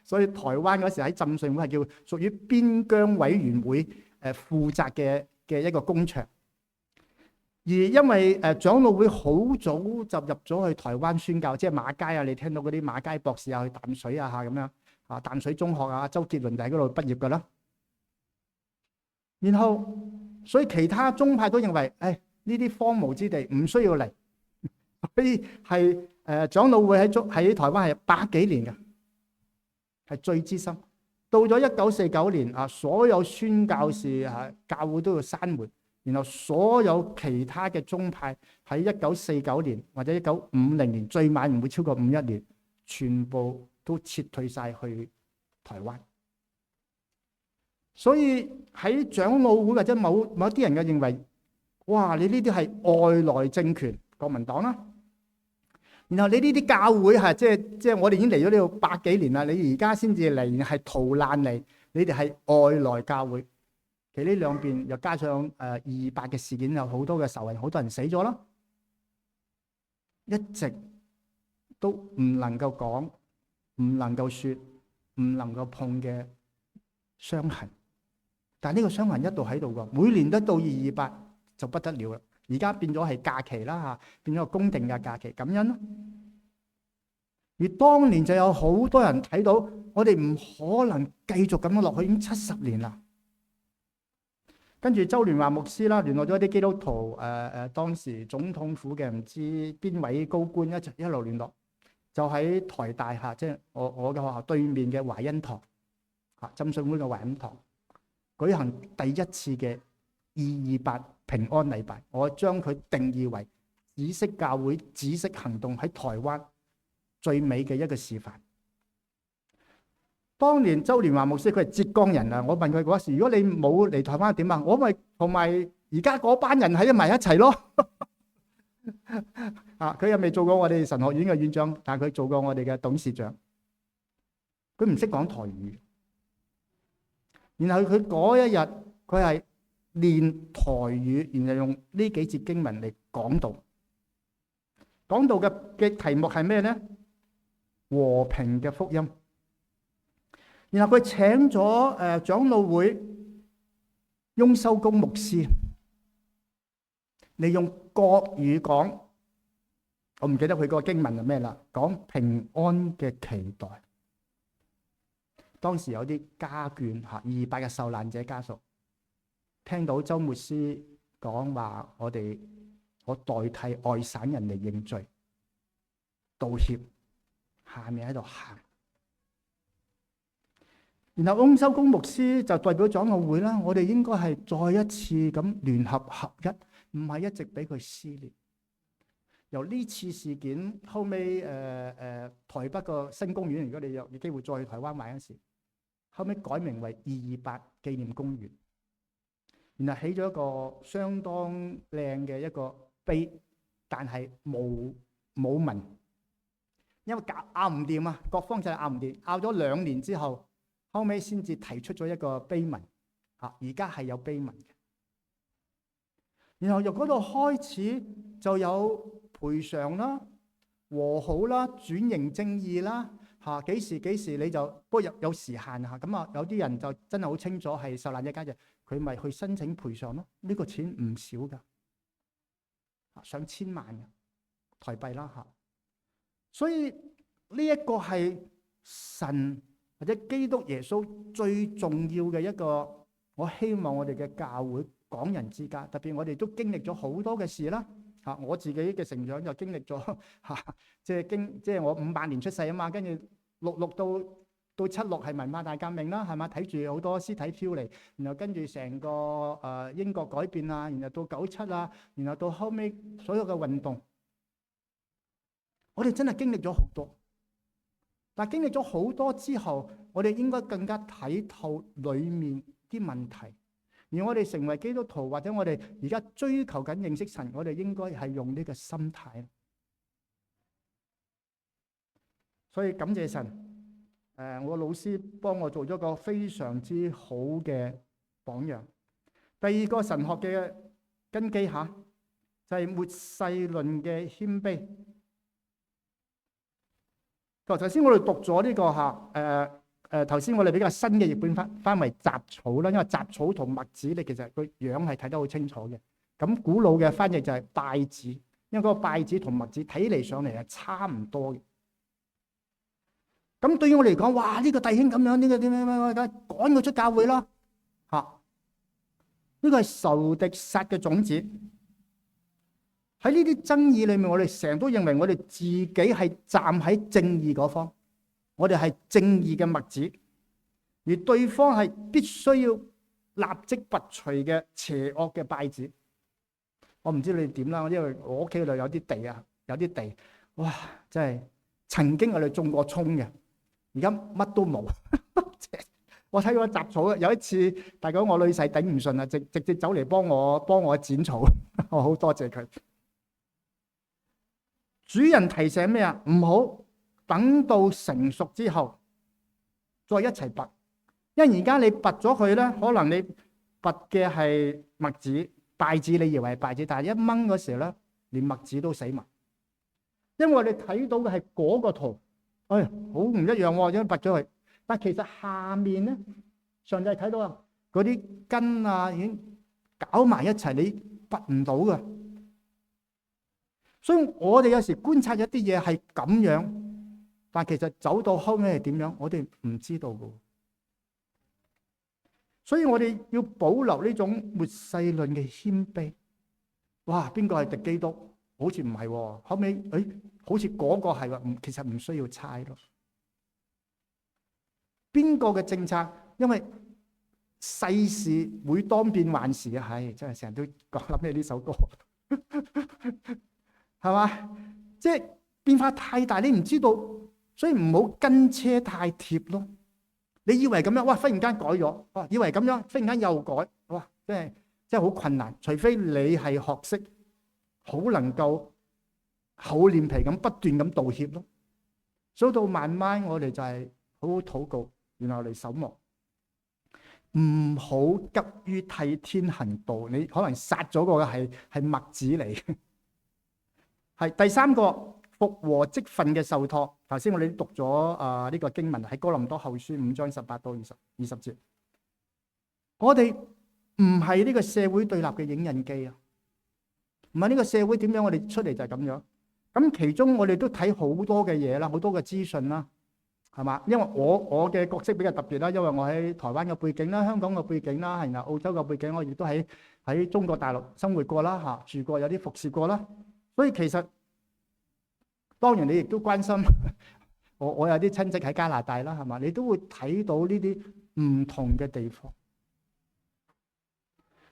所以台灣嗰時喺浸信會係叫屬於邊疆委員會負責嘅一個工場。而因為長老會好早就入咗去台灣宣教，即係馬偕啊，你聽到嗰啲馬偕博士啊，去淡水啊咁樣淡水中學啊，周杰倫就喺嗰度畢業噶啦。然後所以其他宗派都認為呢啲荒蕪之地唔需要嚟，所以係長老會喺台灣係100幾年嘅，係最資深。到咗1949年所有宣教士教會都要閂門，然後所有其他嘅宗派喺1949年或者1950年，最晚唔會超過51年，全部都撤退晒去台灣。所以喺長老會或者某一啲人嘅認為，哇！你呢啲係外來政權，國民黨啦。然後你呢啲教會即係我哋已經嚟咗呢度100幾年啦，你而家先至嚟係逃難嚟，你哋係外來教會。其實呢兩邊又加上228嘅事件，有好多嘅仇人，好多人死咗啦，一直都唔能夠講、唔能夠説、唔能夠碰嘅傷痕。但係呢個傷痕一度喺度㗎，每年都到228就不得了啦。而家變咗係假期啦變咗個公定嘅假期，感恩咯。而當年就有好多人睇到，我哋唔可能繼續咁樣落去，已經70年啦。跟住周聯華牧師啦，聯絡咗啲基督徒，當時總統府嘅唔知邊位高官一路聯絡，就喺台大即係我嘅學校對面嘅華恩堂浸信會嘅華恩堂舉行第一次嘅228平安禮拜。我將佢定義為紫色教會紫色行動喺台灣最美嘅一個示範。當年周聯華牧師佢係浙江人啊，我問佢嗰時，如果你冇嚟台灣點啊？我咪同埋而家嗰班人喺埋一齊咯。佢又未做過我哋神學院嘅院長，但係佢做過我哋嘅董事長。佢唔識講台語，然後佢嗰一日佢係練台語，然後用呢幾節經文嚟講道。講道嘅題目係咩咧？和平嘅福音。然後佢請咗長老會翁修公牧師，你用國語講，我唔記得佢個經文係咩啦，講平安嘅期待。當時有啲家眷228嘅受難者家屬，聽到周牧師講話，我代替外省人嚟認罪道歉，下面喺度喊。然後翁修公牧師就代表長老會啦，我哋應該係再一次咁聯合合一，唔係一直俾佢撕裂。由呢次事件後尾台北個新公園，如果你有機會再去台灣玩嗰時，後尾改名為228紀念公園，然後起咗一個相當靚嘅一個碑，但係冇文，因為拗唔掂啊，各方就係拗唔掂，拗咗2年之後。後尾先至提出咗一個碑文，而家係有碑文嘅。然後由嗰度開始就有賠償啦、和好啦、轉型正義啦，幾時你就不過有時限咁啊，有啲人就真係好清楚係受難者家屬，佢咪去申請賠償咯。呢個錢唔少㗎，上千萬嘅台幣啦。所以呢一個係神或者基督耶穌最重要嘅一個，我希望我哋嘅教會港人之家，特別我哋都經歷咗好多嘅事啦，嚇，我自己嘅成長就經歷咗嚇，即係我58年出世啊嘛，跟住66到76係文化大革命啦，係嘛？睇住好多屍體飄嚟，然後跟住成個英國改變啊，然後到97啊，然後到後尾所有嘅運動，我哋真係經歷咗好多。但係經歷咗好多之後，我哋應該更加睇透裡面啲問題。而我哋成為基督徒，或者我哋而家追求緊認識神，我哋應該係用呢個心態。所以感謝神。我老師幫我做咗個非常之好嘅榜樣。第二個神學嘅根基嚇，就係末世論嘅謙卑。頭先我哋讀咗呢個頭先我哋比較新嘅譯本翻為雜草啦，因為雜草同麥子你其實個樣係睇得好清楚嘅。咁古老嘅翻譯就係稗子，因為嗰個稗子同麥子睇嚟上嚟係差唔多嘅。咁對於我嚟講，哇！呢個弟兄咁樣，呢個點樣趕佢出教會啦嚇？呢個係仇敵撒嘅種子。喺呢啲爭議裏面，我哋成日都認為我哋自己係站喺正義嗰方，我哋係正義嘅麥子，而對方係必須要立即拔除嘅邪惡嘅稗子。我唔知你哋點啦，因為我屋企度有啲地啊，有啲地，哇！真係曾經我哋種過葱嘅。而家乜都冇，我睇過雜草。有一次，大概我女婿頂唔順啦，直接走嚟幫我剪草，我好多謝佢。主人提醒咩啊？唔好等到成熟之後再一齊拔，因為而家你拔咗佢咧，可能你拔嘅係麥子、稗子，你以為係稗子，但係一掹嗰時咧，連麥子都死埋。因為我哋睇到嘅係嗰個圖。好唔一樣喎，因為拔咗佢，但其實下面咧，上帝睇到啊，嗰啲根啊已經搞埋一齊，你拔唔到噶。所以我哋有時觀察一啲嘢係咁樣，但其實走到後尾係點樣，我哋唔知道噶。所以我哋要保留呢種末世論嘅謙卑。哇，邊個係敵基督？好似唔係喎，後尾好似嗰個係喎，其實唔需要猜咯。邊個嘅政策？因為世事會當變幻時啊，係真係成日都諗起呢首歌，係嘛？即係變化太大，你唔知道，所以唔好跟車太貼咯。你以為咁樣，哇！忽然間改咗，哇！以為咁樣，忽然間又改，哇！真係好困難。除非你係學識。好能夠厚臉皮咁不斷咁道歉咯，所以到慢慢我哋就係好好禱告，然後嚟守望，唔好急於替天行道。你可能殺咗個係麥子嚟嘅。係第三個復和職分嘅受託。頭先我哋讀咗呢個經文喺哥林多後書5章18到20節。我哋唔係呢個社會對立嘅影印機啊！唔係呢個社會點樣，我哋出嚟就係咁樣。咁其中我哋都睇好多嘅嘢啦，好多嘅資訊啦，係嘛？因為我嘅角色比較特別啦，因為我喺台灣嘅背景啦、香港嘅背景啦，然後澳洲嘅背景，我亦都喺中國大陸生活過啦，嚇住過，有啲服侍過啦。所以其實當然你亦都關心我有啲親戚喺加拿大啦，係嘛？你都會睇到呢啲唔同嘅地方，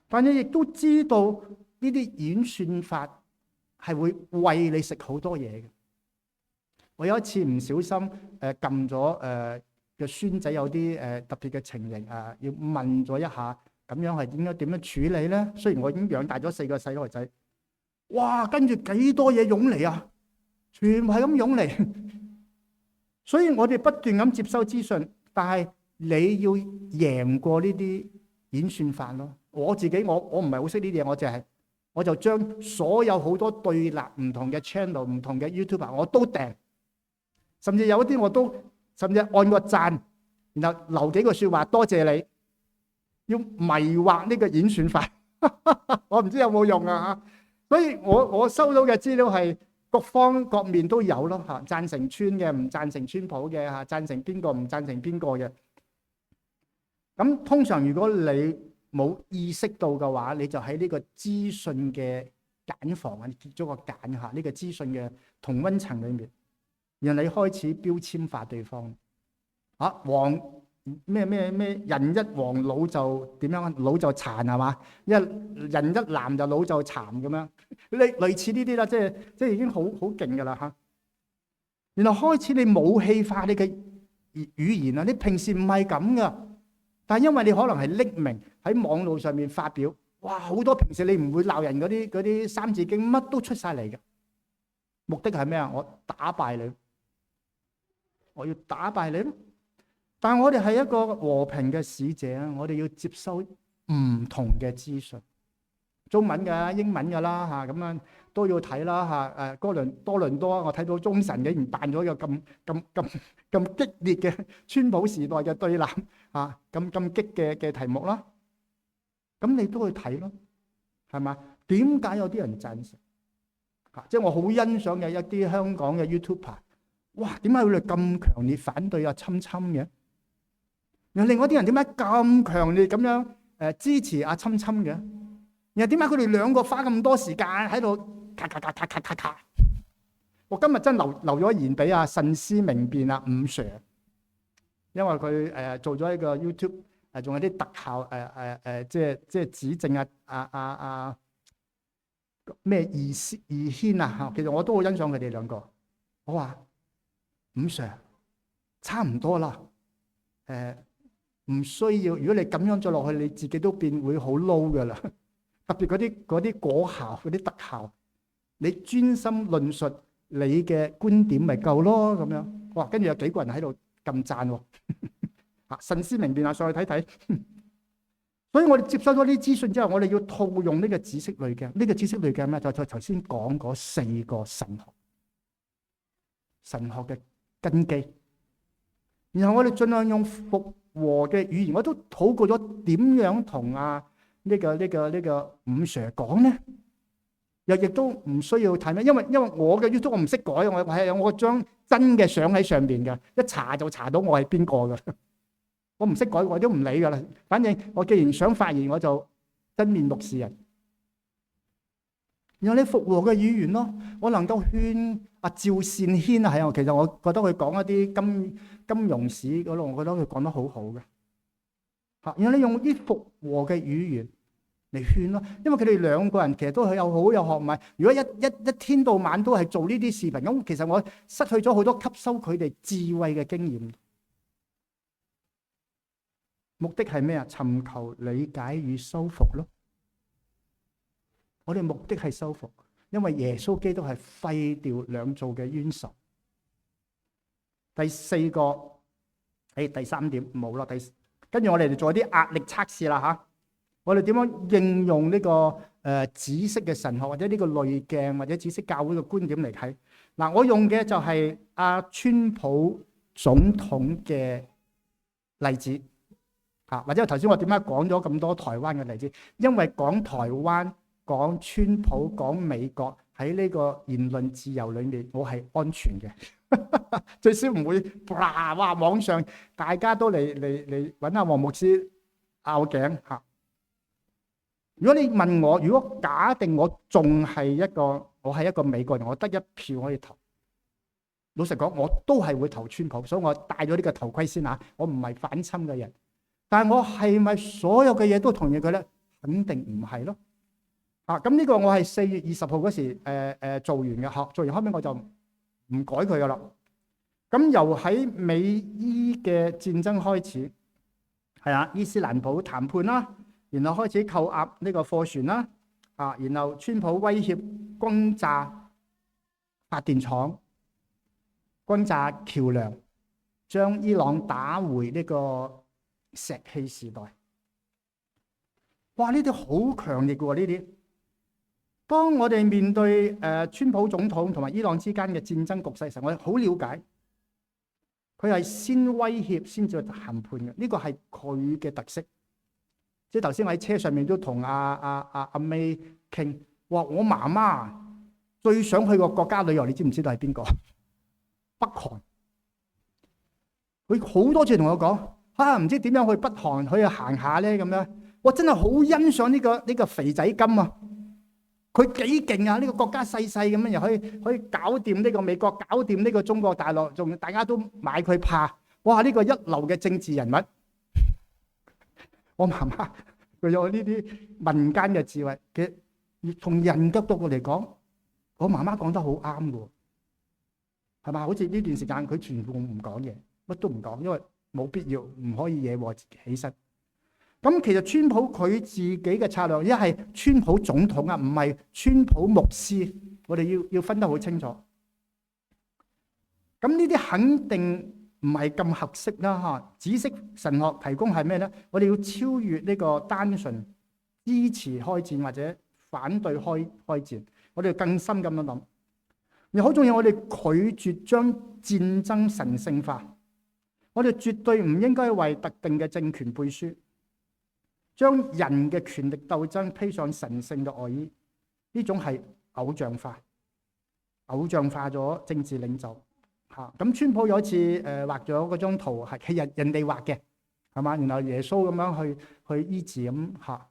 但你亦都知道。呢啲演算法係會餵你食好多嘢嘅。我有一次唔小心撳咗嘅孫仔有啲特別嘅情形要問咗一下，咁樣係應該點樣處理咧？雖然我已經養大咗4個細路仔，哇！跟住幾多嘢湧嚟啊，全部係咁湧嚟。所以我哋不斷咁接收資訊，但係你要贏過呢啲演算法咯。我自己我唔係好識呢啲嘢，我就將所有好多對立唔同嘅 channel、唔同嘅 YouTuber 我都訂，甚至有啲我都甚至按個讚，然後留幾個説話多謝你，要迷惑呢個演算法。我唔知有冇用啊！所以我收到嘅資料係各方各面都有咯嚇，贊成川嘅，唔贊成川普嘅嚇，贊成邊個唔贊成邊個嘅。咁通常如果你冇意識到嘅話，你就喺呢個資訊嘅繭房啊，你結咗個繭嚇，呢個資訊嘅同溫層裏面，然後你開始標籤化對方。黃咩人一黃老就點樣啊？老就殘係嘛？人一藍就老就殘咁樣，類似呢啲啦，即係已經好勁噶啦嚇。然後開始你武器化你嘅語言啊，你平時唔係咁噶，但係因為你可能係匿名喺網路上面發表，哇好多平時你唔會鬧人嗰啲三字經乜都出晒嚟嘅，目的係咩啊？我打敗你，我要打敗你咯。但係我哋係一個和平嘅使者啊！我哋要接收唔同嘅資訊，中文嘅、英文嘅啦嚇，咁樣都要睇啦嚇。多倫多，我睇到中神竟然辦咗個咁激烈嘅川普時代嘅對立嚇，咁激嘅題目啦。咁你都去睇咯，係嘛？點解有啲人贊成嚇？即係我好欣賞嘅一啲香港嘅 YouTuber， 哇！點解佢哋咁強烈反對侵嘅？然後另外啲人點解咁強烈咁樣支持侵嘅？然後點解佢哋兩個花咁多時間喺度咔？我今日真留咗言俾慎思明辨伍 Sir， 因為佢做咗一個 YouTube， 仲有啲特效即係指正咩二軒啊，其實我都好欣賞佢哋兩個。我話伍 Sir 差唔多啦，唔需要，如果你咁樣做落去，你自己都變會好 low 噶啦。特別嗰啲果效、嗰啲特效，你專心論述你嘅觀點咪夠咯咁樣。哇！跟住有幾個人喺度撳讚喎，慎思明辨啊，上去睇睇。所以我哋接收咗啲資訊之後，我哋要套用呢個知識濾鏡。呢個知識濾鏡咩？就頭先講嗰4個神學嘅根基。然後我哋盡量用復和嘅語言，我都討過咗點樣同呢個伍 Sir 講咧，亦都唔需要睇咩，因為我嘅 YouTube 我唔識改，我係有我張真嘅相喺上邊嘅，一查就查到我係邊個嘅，我唔識改我都唔理噶啦，反正我既然想發言，我就真面目示人。然後你復和嘅語言咯，我能夠勸趙善軒啊，係啊，其實我覺得佢講一啲金融史嗰度，我覺得佢講得好好嘅。然後你用啲復和嘅語言嚟勸咯，因為佢哋兩個人其實都係好有學問。如果一天到晚都係做呢啲視頻，咁其實我失去咗好多吸收佢哋智慧嘅經驗。目的係咩啊？尋求理解與修復咯。我哋目的係修復，因為耶穌基督係廢掉兩造嘅冤仇。第4個，第3點冇啦。跟住我哋就做一啲壓力測試啦嚇。我哋點樣應用呢個紫色嘅神學或者呢個濾鏡或者紫色教會嘅觀點嚟睇？嗱，我用嘅就係川普總統嘅例子嚇，或者頭先我點解講咗咁多台灣嘅例子？因為講台灣、講川普、講美國喺呢個言論自由裏面，我係安全嘅。最少唔會哇！網上大家都嚟揾阿黃牧師拗頸嚇。如果你問我，如果假定我仲係我係一個美國人，我得一票可以投，老實講，我都係會投川普，所以我戴咗呢個頭盔先嚇。我唔係反侵嘅人，但係我係咪所有嘅嘢都同意佢咧？肯定唔係咯。咁呢個我係4月20號嗰時做完嘅，做完後尾我就唔改佢噶啦。咁由喺美伊嘅戰爭開始，伊斯蘭堡談判啦，然後開始扣押呢個貨船啦，然後川普威脅轟炸發電廠、轟炸橋樑，將伊朗打回呢個石器時代。哇！呢啲好強烈嘅喎，呢啲。當我哋面對川普總統同埋伊朗之間嘅戰爭局勢時，我哋好了解佢係先威脅先至去談判嘅，呢個係佢嘅特色。即係頭先我喺車上面都同阿 May 傾，哇！我媽媽最想去個國家旅遊，你知唔知道係邊個？北韓。佢好多次同我講，唔知點樣去北韓去行下咧咁樣。我真係好欣賞呢個肥仔金啊！佢幾勁啊！呢個國家細細咁樣，又可以搞掂呢個美國，搞掂呢個中國大陸，仲大家都買佢怕。哇！呢個一流嘅政治人物，我媽媽佢有呢啲民間嘅智慧嘅，從人角度嚟講，我媽媽講得好啱嘅，係嘛？好似呢段時間佢全部唔講嘢，乜都唔講，因為冇必要，唔可以惹禍起身。咁其實川普佢自己嘅策略，一係川普總統啊，唔係川普牧師，我哋要分得好清楚。咁呢啲肯定唔係咁合適啦嚇。紫色神學提供係咩咧？我哋要超越呢個單純支持開戰或者反對開戰，我哋要更深咁樣諗。而好重要，我哋拒絕將戰爭神聖化，我哋絕對唔應該為特定嘅政權背書。將人嘅權力鬥爭披上神聖嘅外衣，呢種係偶像化咗政治領袖嚇。咁川普有一次畫咗嗰張圖係人哋畫嘅，係嘛？然後耶穌咁樣去醫治咁嚇。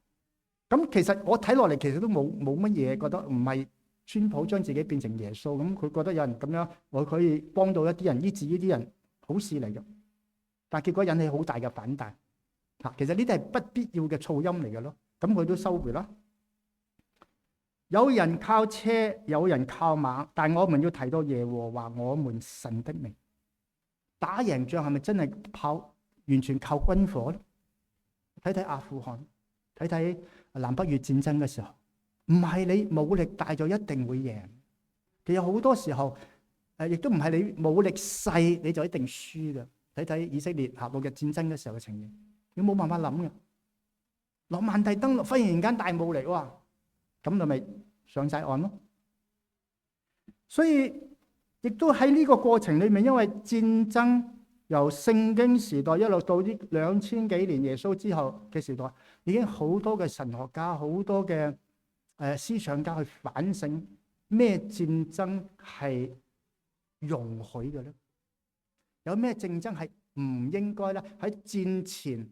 咁其實我睇落嚟其實都冇乜嘢，覺得唔係川普將自己變成耶穌咁，佢覺得有人咁樣我可以幫到一啲人醫治呢啲人，好事嚟嘅。但結果引起好大嘅反彈。其實呢啲係不必要嘅噪音嚟嘅咯，咁佢都收回啦。有人靠車，有人靠馬，但我們要提到耶和華我們神的名。打贏仗係咪真係完全靠軍火咧？睇睇阿富汗，睇睇南北越戰爭嘅時候，唔係你武力大就一定會贏。其實好多時候，亦都唔係你武力細你就一定輸嘅。睇睇以色列六日戰爭嘅時候嘅情形。你冇辦法諗嘅，諾曼第登陸忽然間大霧嚟喎，咁你咪上晒岸咯。所以亦都喺呢個過程裏面，因為戰爭由聖經時代一路到呢2000幾年耶穌之後嘅時代，已經好多嘅神學家、好多嘅思想家去反省咩戰爭係容許嘅咧？有咩戰爭係唔應該咧？喺戰前、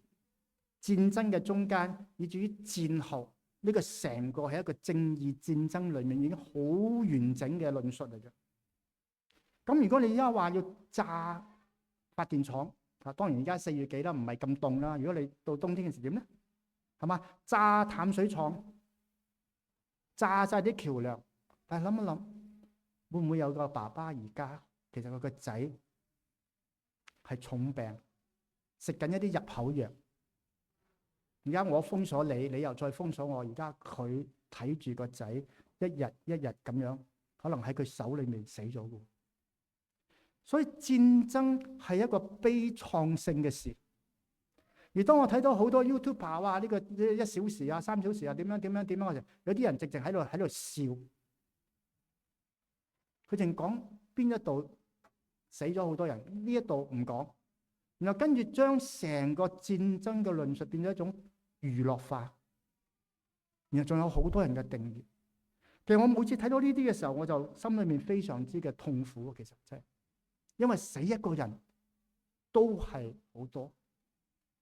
戰爭嘅中間，以至於戰後，呢個成個係一個正義戰爭裏面已經好完整嘅論述嚟嘅。咁如果你而家話要炸發電廠，當然而家4月幾啦，唔係咁凍啦。如果你到冬天嘅時點咧，係嘛？炸淡水廠，炸晒啲橋梁，但係諗一諗，會唔會有個爸爸而家其實佢個仔係重病，食緊一啲入口藥？而家我封鎖你，你又再封鎖我。而家佢睇住個仔一日一日咁樣，可能喺佢手裏面死咗嘅。所以戰爭係一個悲愴性嘅事。而當我睇到好多 YouTuber 話呢個1小時啊、3小時啊點樣嘅時候，有啲人直情喺度笑。佢淨講邊一度死咗好多人，呢一度唔講，然後跟住將成個戰爭嘅論述變咗一種娛樂化，然後仲有好多人嘅定義。其實我每次睇到呢啲嘅時候，我就心裏面非常之嘅痛苦。其實真係，因為死一個人都係好多。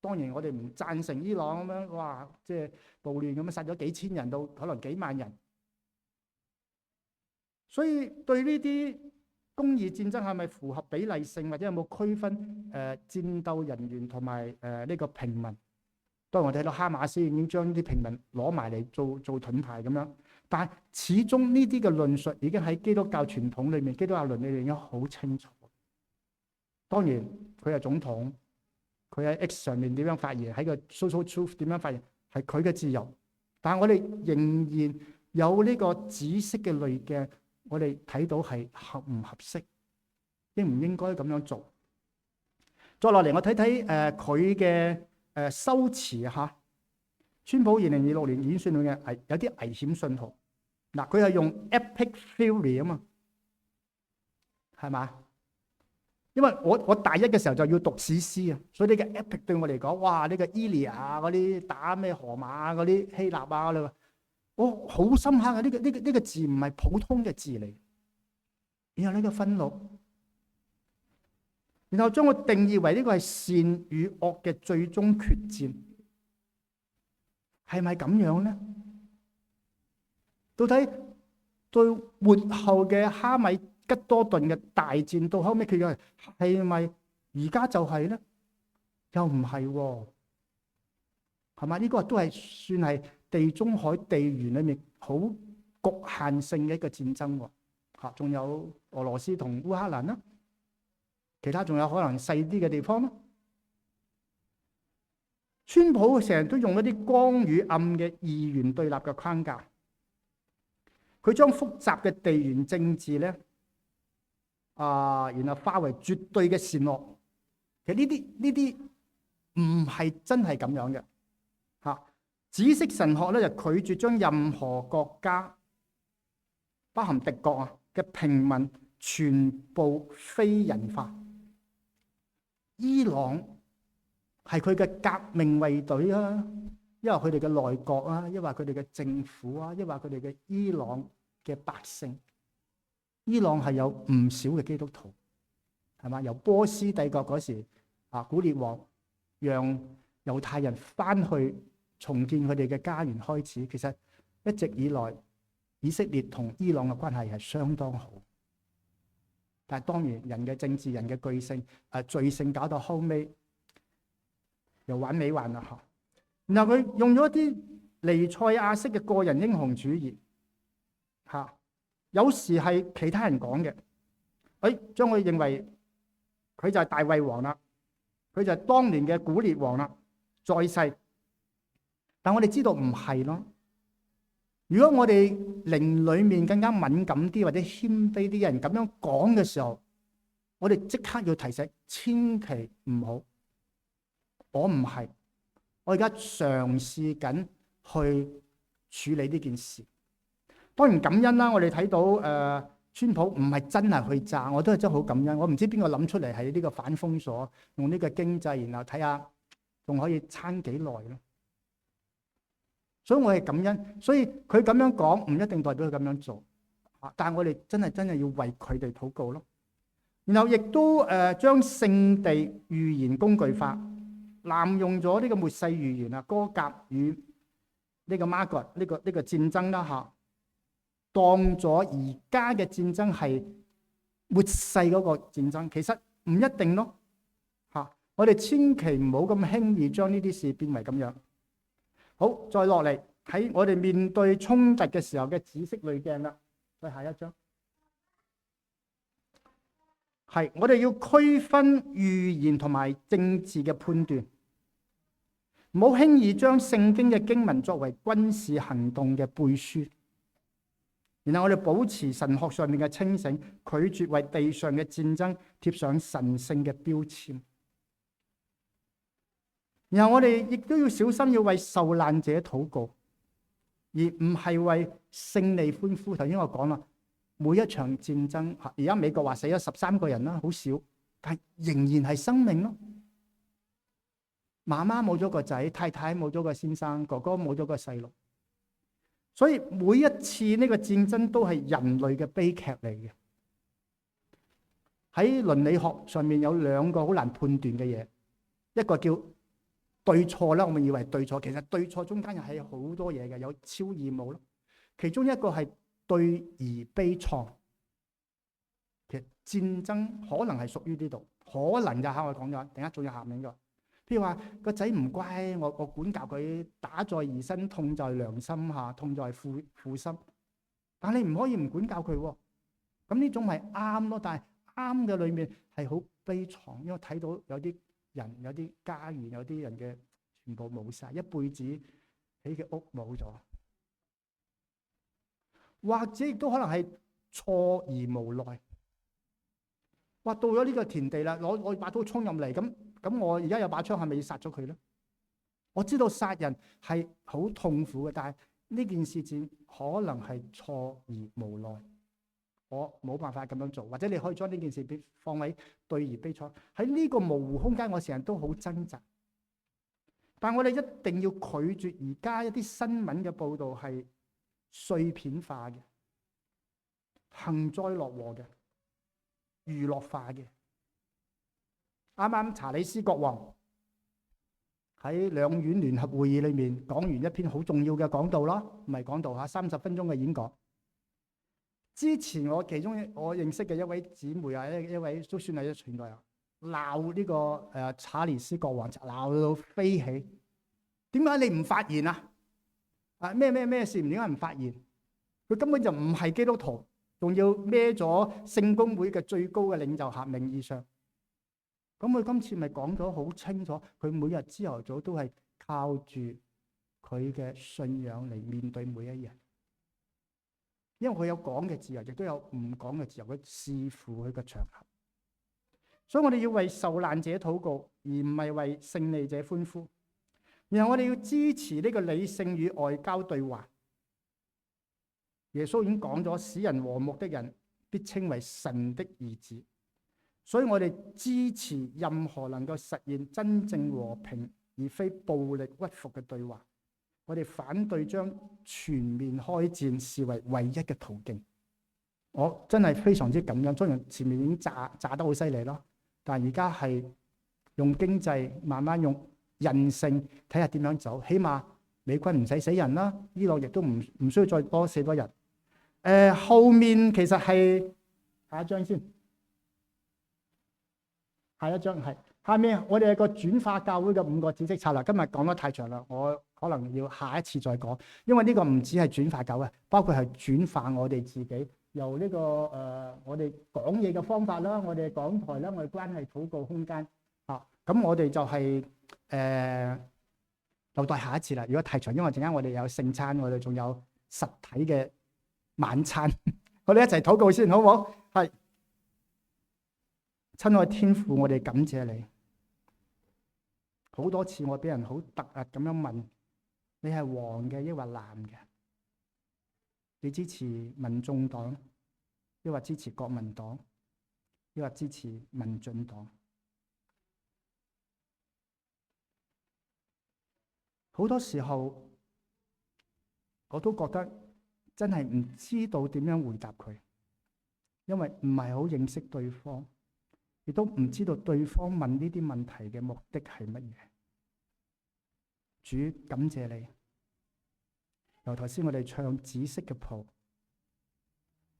當然我哋唔贊成伊朗咁樣，哇，即係暴亂咁樣殺咗幾千人到可能幾萬人。所以對呢啲公義戰爭係咪符合比例性，或者有冇區分戰鬥人員同埋呢個平民？當然我哋睇到哈馬斯已經將啲平民攞埋嚟做盾牌咁樣，但係始終呢啲嘅論述已經喺基督教傳統裏面、基督教倫理裏面已經好清楚。當然佢係總統，佢喺 X 上面點樣發言，喺個 social truth 點樣發言係佢嘅自由，但係我哋仍然有呢個紫色嘅濾鏡，我哋睇到係合唔合適，應唔應該咁樣做？再落嚟我睇睇佢嘅修辭嚇。川普2026年演算裏嘅有啲危險信號。嗱，佢係用 epic theory 啊嘛，係嘛？因為我大一嘅時候就要讀史詩啊，所以呢個 epic 對我嚟講，哇！呢個伊利亞嗰啲打咩荷馬嗰啲希臘啊，你話我好深刻啊！呢個字唔係普通嘅字嚟。然後呢個憤怒，然後將我定義為呢個係善與惡嘅最終決戰，係咪咁樣咧？到底對末後嘅哈米吉多頓嘅大戰，到後尾佢嘅係咪而家就係咧？又唔係喎，係嘛？呢個都係算係地中海地緣裏面好局限性嘅一個戰爭喎。嚇，仲有俄羅斯同烏克蘭啦，其他仲有可能細啲嘅地方咯。川普成日都用一啲光與暗嘅二元對立嘅框架，佢將複雜嘅地緣政治咧，然後化為絕對嘅善惡。其實呢啲唔係真係咁樣嘅嚇。紫色神學咧就拒絕將任何國家，包含敵國嘅平民全部非人化。伊朗係佢嘅革命衛隊啊，因為佢哋嘅內閣啊，因為佢哋嘅政府啊，因為佢哋嘅伊朗嘅百姓。伊朗係有唔少嘅基督徒，係嘛？由波斯帝國嗰時古列王讓猶太人翻去重建佢哋嘅家園開始，其實一直以來以色列同伊朗嘅關係係相當好。但係當然人嘅政治、人嘅罪性，罪性搞到後尾又玩尾環啦嚇。然後佢用咗一啲彌賽亞式嘅個人英雄主義嚇，有時係其他人講嘅，將佢認為佢就係大衛王啦，佢就係當年嘅古列王啦，在世。但我哋知道唔係咯。如果我哋靈裏面更加敏感啲或者謙卑啲人咁樣講嘅時候，我哋即刻要提醒，千祈唔好。我唔係，我而家嘗試緊去處理呢件事。當然感恩啦，我哋睇到川普唔係真係去炸，我都係真係好感恩。我唔知邊個諗出嚟係呢個反封鎖，用呢個經濟，然後睇下仲可以撐幾耐咯。所以我係感恩，所以佢咁樣講唔一定代表佢咁樣做，但係我哋真係要為佢哋禱告咯。然後亦都將聖地預言工具化，濫用咗呢個末世預言歌革與呢個瑪各呢個戰爭啦嚇，當咗而家嘅戰爭係末世嗰個戰爭，其實唔一定咯嚇。我哋千祈唔好咁輕易將呢啲事變為咁樣。好，再落嚟喺我哋面對衝突嘅時候嘅紫色濾鏡啦。再下一張，係我哋要區分預言同埋政治嘅判斷，唔好輕易將聖經嘅經文作為軍事行動嘅背書。然後我哋保持神學上面嘅清醒，拒絕為地上嘅戰爭貼上神聖嘅標籤。然後我哋亦都要小心，要為受難者禱告，而唔係為勝利歡呼。頭先我講啦，每一場戰爭，而家美國話死咗13個人啦，好少，但係仍然係生命咯。媽媽冇咗個仔，太太冇咗個先生，哥哥冇咗個細路，所以每一次呢個戰爭都係人類嘅悲劇嚟嘅。喺倫理學上面有兩個好難判斷嘅嘢，一個叫對錯啦，我們以為對錯，其實對錯中間又係好多嘢嘅，有超義務咯。其中一個係對而悲愴，其實戰爭可能係屬於呢度，可能就我講咗，等下仲有下面嘅。譬如話個仔唔乖，我管教佢，打在兒身，痛在良心下，痛在父心。但你唔可以唔管教佢喎，咁呢種咪啱咯。但係啱嘅裏面係好悲愴，因為睇到有啲人、有啲家園、有啲人嘅全部冇晒，一輩子起嘅屋冇咗，或者亦都可能係錯而無奈。哇！到咗呢個田地啦，攞把刀衝入嚟，咁我而家有把槍，係咪要殺咗佢咧？我知道殺人係好痛苦嘅，但係呢件事情可能係錯而無奈，我冇辦法咁樣做。或者你可以將呢件事放喺對而悲愴。喺呢個模糊空間，我成日都好掙扎。但我哋一定要拒絕而家一啲新聞嘅報導係碎片化嘅、幸災樂禍嘅、娛樂化嘅。啱啱查理斯國王喺兩院聯合會議裏面講完一篇好重要嘅講道咯，唔係講道嚇，30分鐘嘅演講。之前我其中我認識嘅一位姊妹啊，一位都算係一存在啊，鬧呢個查理斯國王就鬧到飛起。點解你唔發言啊？咩事？點解唔發言？佢根本就唔係基督徒，仲要孭咗聖公會嘅最高嘅領袖銜名義上。咁佢今次咪講咗好清楚，佢每日朝頭早都係靠住佢嘅信仰嚟面對每一日。因為佢有講嘅自由，亦都有唔講嘅自由，佢視乎佢嘅場合。所以我哋要為受難者禱告，而唔係為勝利者歡呼。然後我哋要支持呢個理性與外交對話。耶穌已經講咗，使人和睦的人必稱為神的兒子。所以我哋支持任何能夠實現真正和平而非暴力屈服嘅對話。我哋反對將全面開戰視為唯一嘅途徑。我真係非常之感恩，雖然前面已經炸得好犀利咯，但係而家係用經濟慢慢用人性睇下點樣走。起碼美軍唔使死人啦，伊朗亦都唔需要再多死多人。後面其實係下一張先。下一張係下面，我哋有個轉化教會嘅5個紫色策略。今日講得太長啦，我可能要下一次再講。因為呢個唔止係轉化教會，包括係轉化我哋自己，由呢個我哋講嘢嘅方法啦，我哋講台啦，我哋關係禱告空間啊。咁我哋就係留待下一次啦。如果太長，因為陣間我哋有聖餐，我哋仲有實體嘅晚餐，我哋一齊禱告先，好唔好？係。親愛天父，我哋感謝你。好多次我俾人好突兀咁樣問，你係黃嘅抑或藍嘅？你支持民眾黨，抑或支持國民黨，抑或支持民進黨？好多時候我都覺得真係唔知道點樣回答佢，因為唔係好認識對方。亦都唔知道對方問呢啲問題嘅目的係乜嘢。主，感謝你。由頭先我哋唱紫色嘅袍，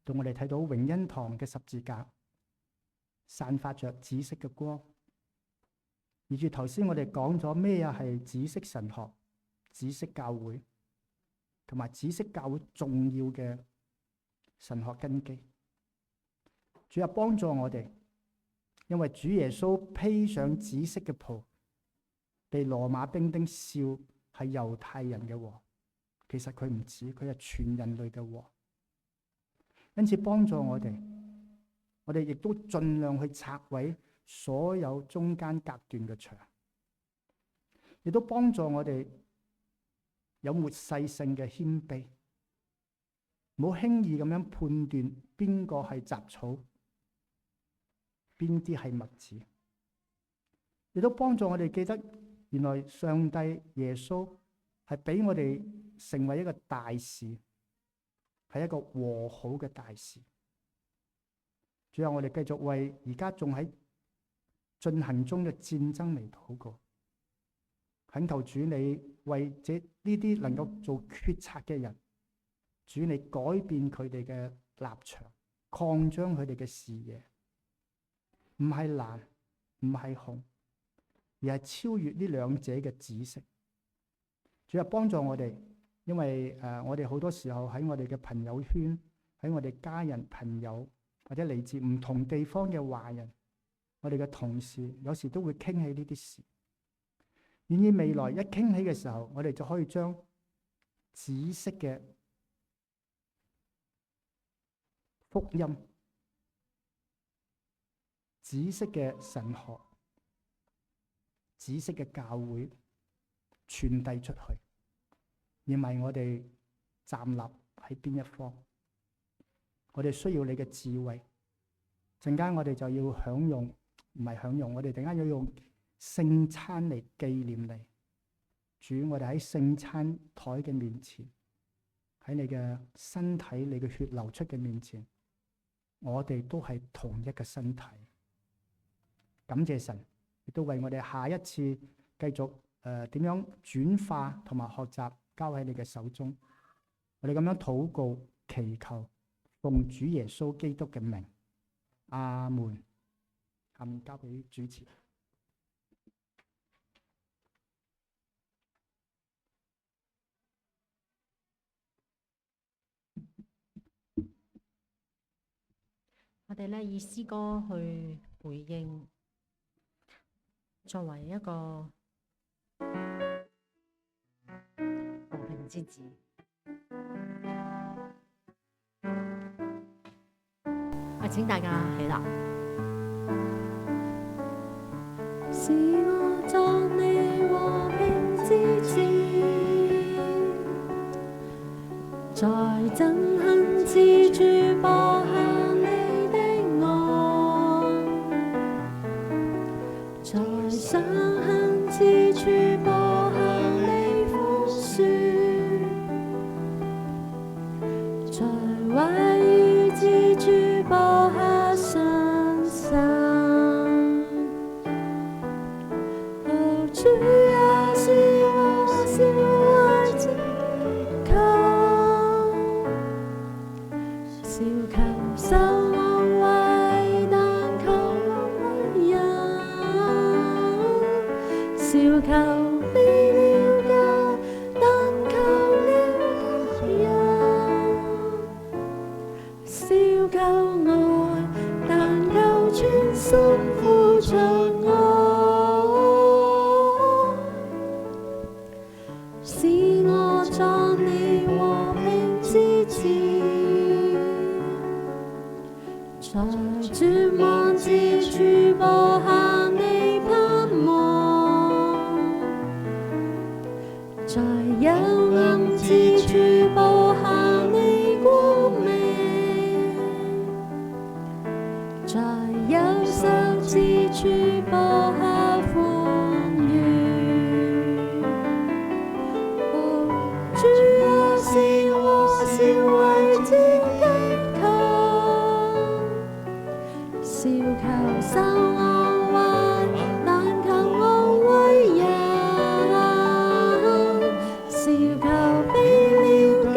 到我哋睇到榮恩堂嘅十字架，散發着紫色嘅光。而住頭先我哋講咗咩啊？係紫色神學、紫色教會，同埋紫色教會重要嘅神學根基。主啊，幫助我哋。因為主耶穌披上紫色嘅袍，被羅馬兵丁笑係猶太人嘅王，其實佢唔止，佢係全人類嘅王。因此幫助我哋，我哋亦都盡量去拆毀所有中間隔斷嘅牆，亦都幫助我哋有末世性嘅謙卑，唔好輕易咁樣判斷邊個係雜草，邊啲係麥子，亦都幫助我哋記得，原來上帝耶穌係俾我哋成為一個大使，係一個和好嘅大使。最後我哋繼續為而家仲喺進行中嘅戰爭嚟禱告，懇求主你為呢啲能夠做決策嘅人，主你改變佢哋嘅立場，擴張佢哋嘅視野。唔係藍，唔係紅，而係超越呢兩者嘅紫色。主要幫助我哋，因為我哋好多時候喺我哋嘅朋友圈，喺我哋家人朋友或者嚟自唔同地方嘅華人，我哋嘅同事有時都會傾起呢啲事。願意未來一傾起嘅時候，我哋就可以將紫色嘅福音、紫色嘅神學、紫色嘅教會傳遞出去，而唔係我哋站立喺邊一方。我哋需要你嘅智慧。陣間我哋就要享用，唔係享用，我哋陣間要用聖餐嚟紀念你。主，我哋喺聖餐台嘅面前，喺你嘅身體、你嘅血流出嘅面前，我哋都係同一個身體。感謝神，亦都為我哋下一次繼續點樣轉化同埋學習交喺你嘅手中。我哋咁樣禱告祈求，奉主耶穌基督嘅名，阿門。下面交俾主持。我哋咧以詩歌去回應，作為一個和平之子。請大家起立。是我作你和平之子，在憎恨之處播下你的愛，在傷痕之處播下你寬恕，在懷疑之處播下信心。哦，主啊，是我小孩子求，小求受安慰，但求安慰人，小求被了解，但求了人，小求愛，但求全心付出愛。是我作你和平之子，在絕望之處播下你盼望，在幽暗之處播下你光明，在憂愁之處播下歡愉。主啊，是我小孩子祈求，小求受安慰，但求安慰人，小求被了解，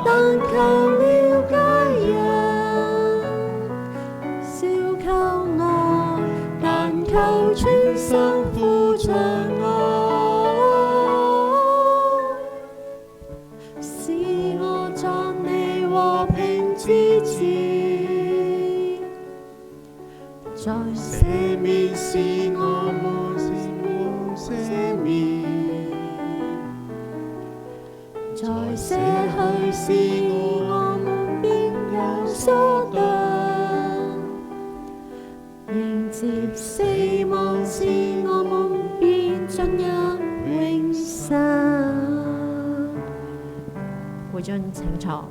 但求了解人，小求愛，但求全心付出愛。是我作你和平之子，在赦免是我們赦免，在捨去是我們便有所得，迎接死亡是我們便進入永生。會津請坐。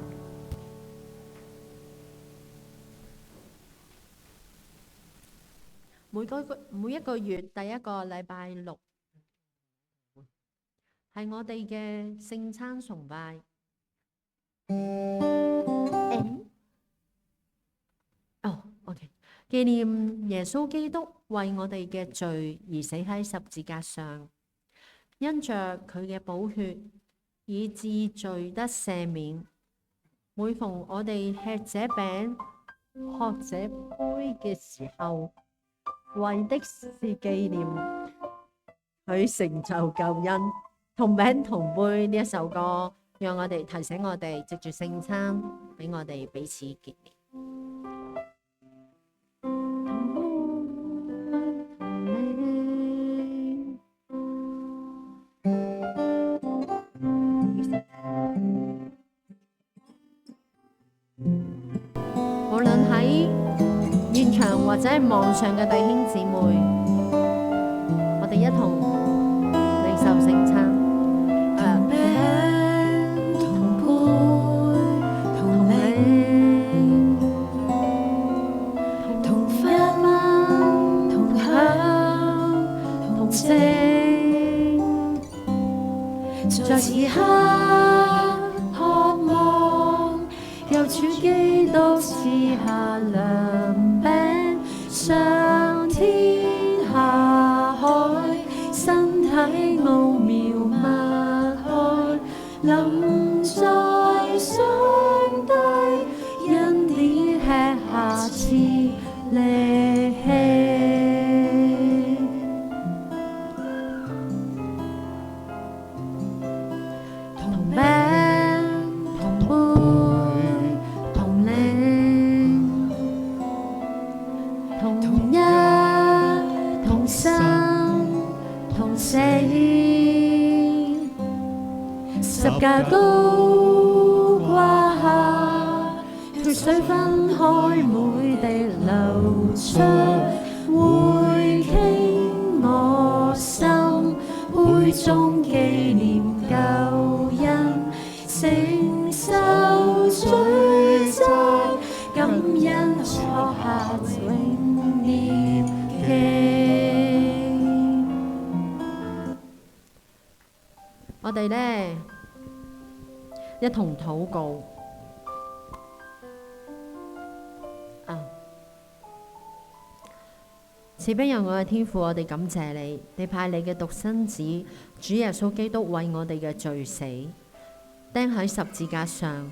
每一個月第一個禮拜六係我哋嘅聖餐崇拜。OK， 紀念耶穌基督為我哋嘅罪而死喺十字架上，因着佢嘅寶血，以致罪得赦免。每逢我哋吃這餅、喝這杯嘅時候，為的是紀念佢成就救恩。同餅同杯呢一首歌，讓我哋提醒我哋藉住聖餐，俾我哋彼此結連。無論喺現場或者係網上嘅弟兄姊妹，我哋一同領受聖餐。同杯同領，同分同享同證，在此刻渴望救主基督賜下良餅，上天下海，身體臨在上帝恩典吃下賜力氣。同病同輩同齡，同一同生同死，十架高掛下，血水分開每滴流出，會傾我心，杯中紀念救恩，承受罪債，感恩錯下永念記。我哋呢一同禱告啊！慈悲人我嘅天父，我哋感謝你，你派你嘅獨生子主耶穌基督為我哋嘅罪死，釘喺十字架上，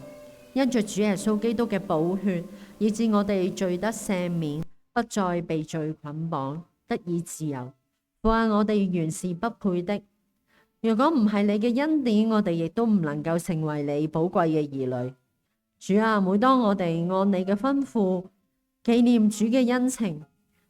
因着主耶穌基督嘅寶血，以致我哋罪得赦免，不再被罪捆綁，得以自由。父啊，我哋原是不配的。如果唔係你嘅恩典，我哋亦都唔能夠成為你寶貴嘅兒女。主啊，每當我哋按你嘅吩咐紀念主嘅恩情，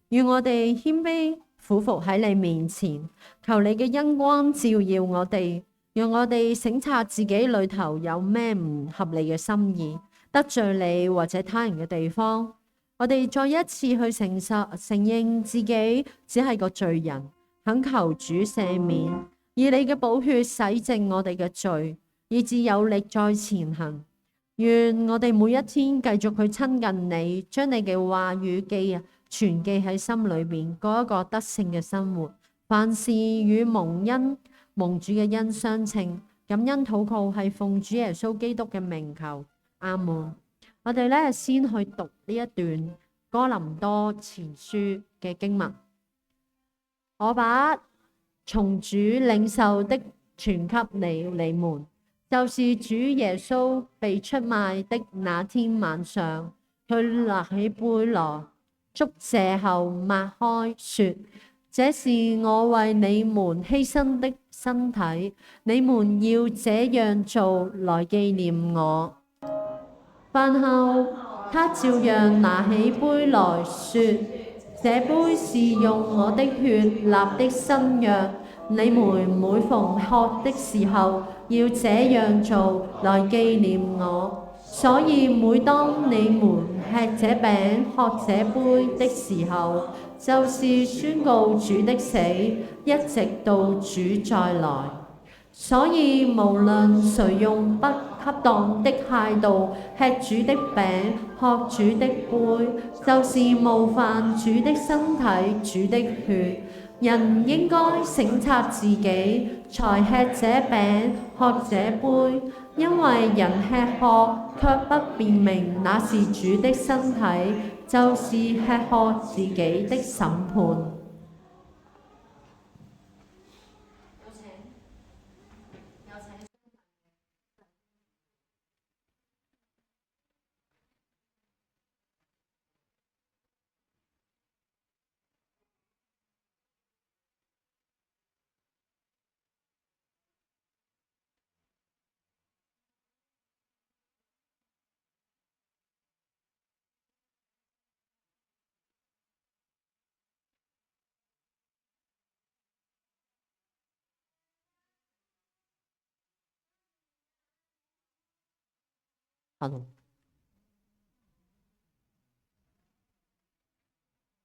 願我哋謙卑俯伏喺你面前，求你嘅恩光照耀我哋，讓我哋省察自己裏頭有咩唔合理嘅心意，得罪你或者他人嘅地方。我哋再一次去承認自己只係個罪人，懇求主赦免。以你嘅寶血洗淨我哋嘅罪，以致有力再前行。願我哋每一天繼續去親近你，將你嘅話語存記喺心裏面，過一個得勝嘅生活。凡事與蒙主嘅恩相稱。感恩禱告係奉主耶穌基督嘅名求，阿門。我哋咧先去讀呢一段哥林多前書嘅經文。我把從主領受的傳給你們，就是主耶穌被出賣的那天晚上，佢拿起杯來，祝謝後擘開，說：這是我為你們犧牲的身體，你們要這樣做來紀念我。飯後，他照樣拿起杯來說：這杯是用我的血立的新約，你們每逢喝的時候，要這樣做來紀念我。所以每當你們吃這餅、喝這杯的時候，就是宣告主的死，一直到主再來。所以無論誰用不恰當的態度吃主的餅、喝主的杯，就是冒犯主的身體、主的血。人應該省察自己，才吃這餅、喝這杯，因為人吃喝卻不辨明那是主的身體，就是吃喝自己的審判。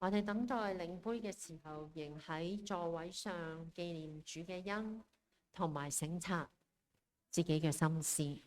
我哋等待領杯嘅時候，仍喺座位上紀念主嘅恩，同埋省察自己嘅心思。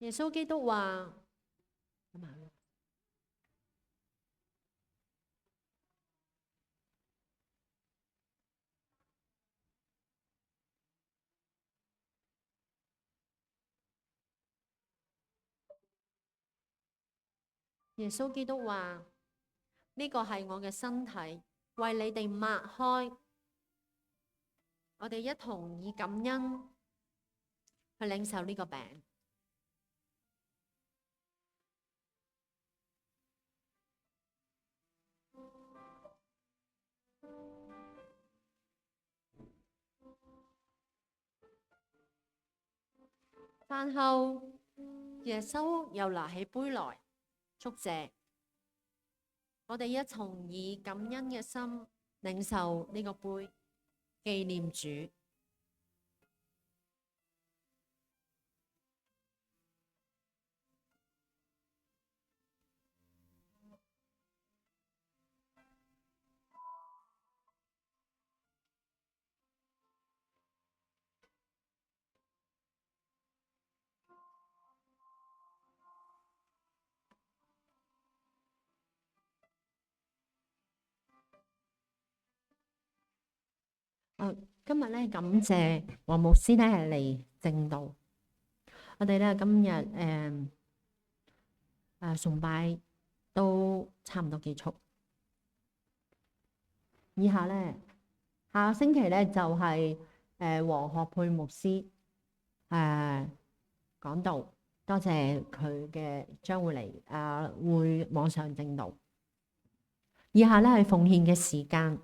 耶穌基督話：耶穌基督話：呢個係我嘅身體，為你哋擘開。我哋一同以感恩去領受呢個餅。飯後，耶穌又拿起杯來，祝謝。我哋一同以感恩嘅心領受呢個杯，紀念主。今日咧感謝黃牧師咧係嚟正道。我哋咧今日崇拜都差唔多結束。以下咧下個星期咧就係黃學佩牧師講道，多謝佢嘅將會嚟會網上正道。以下咧係奉獻嘅時間。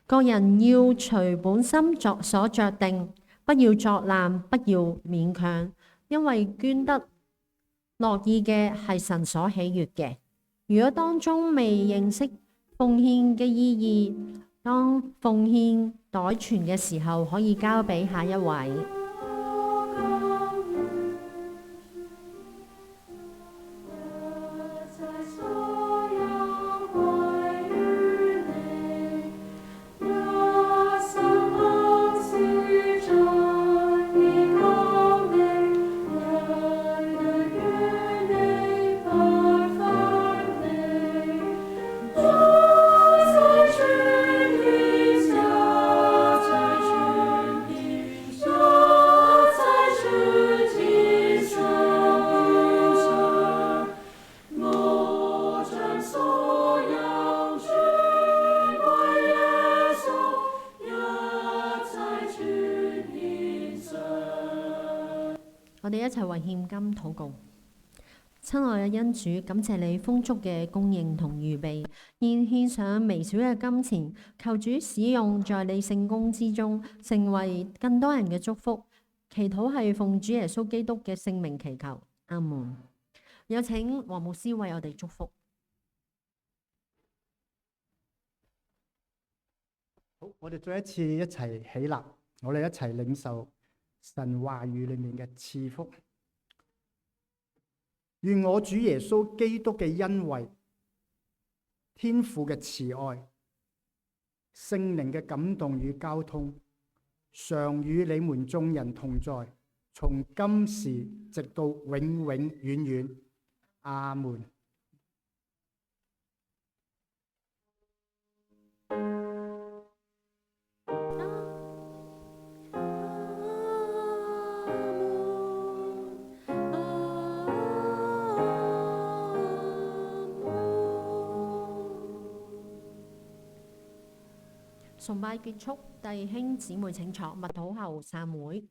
個人要隨本心所酌定，不要作難，不要勉強，因為捐得樂意嘅係神所喜悅嘅。如果當中未認識奉獻嘅意義，當奉獻袋存嘅時候，可以交俾下一位。我哋一齊為獻金禱告。親愛嘅恩主，感謝你豐足嘅供應同預備，獻上微小嘅金錢，求主使用在你聖工之中，成為更多人嘅祝福。祈禱係奉主耶穌基督嘅聖名祈求，阿門。有請黃牧師為我哋祝福。好，我哋再一次一齊起立，我哋一齊領受神話語裏面嘅賜福。願我主耶穌基督嘅恩惠、天父嘅慈愛、聖靈嘅感動與交通，常與你們眾人同在，從今時直到永永遠遠。阿門。崇拜結束，弟兄姊妹請坐，默禱後散會。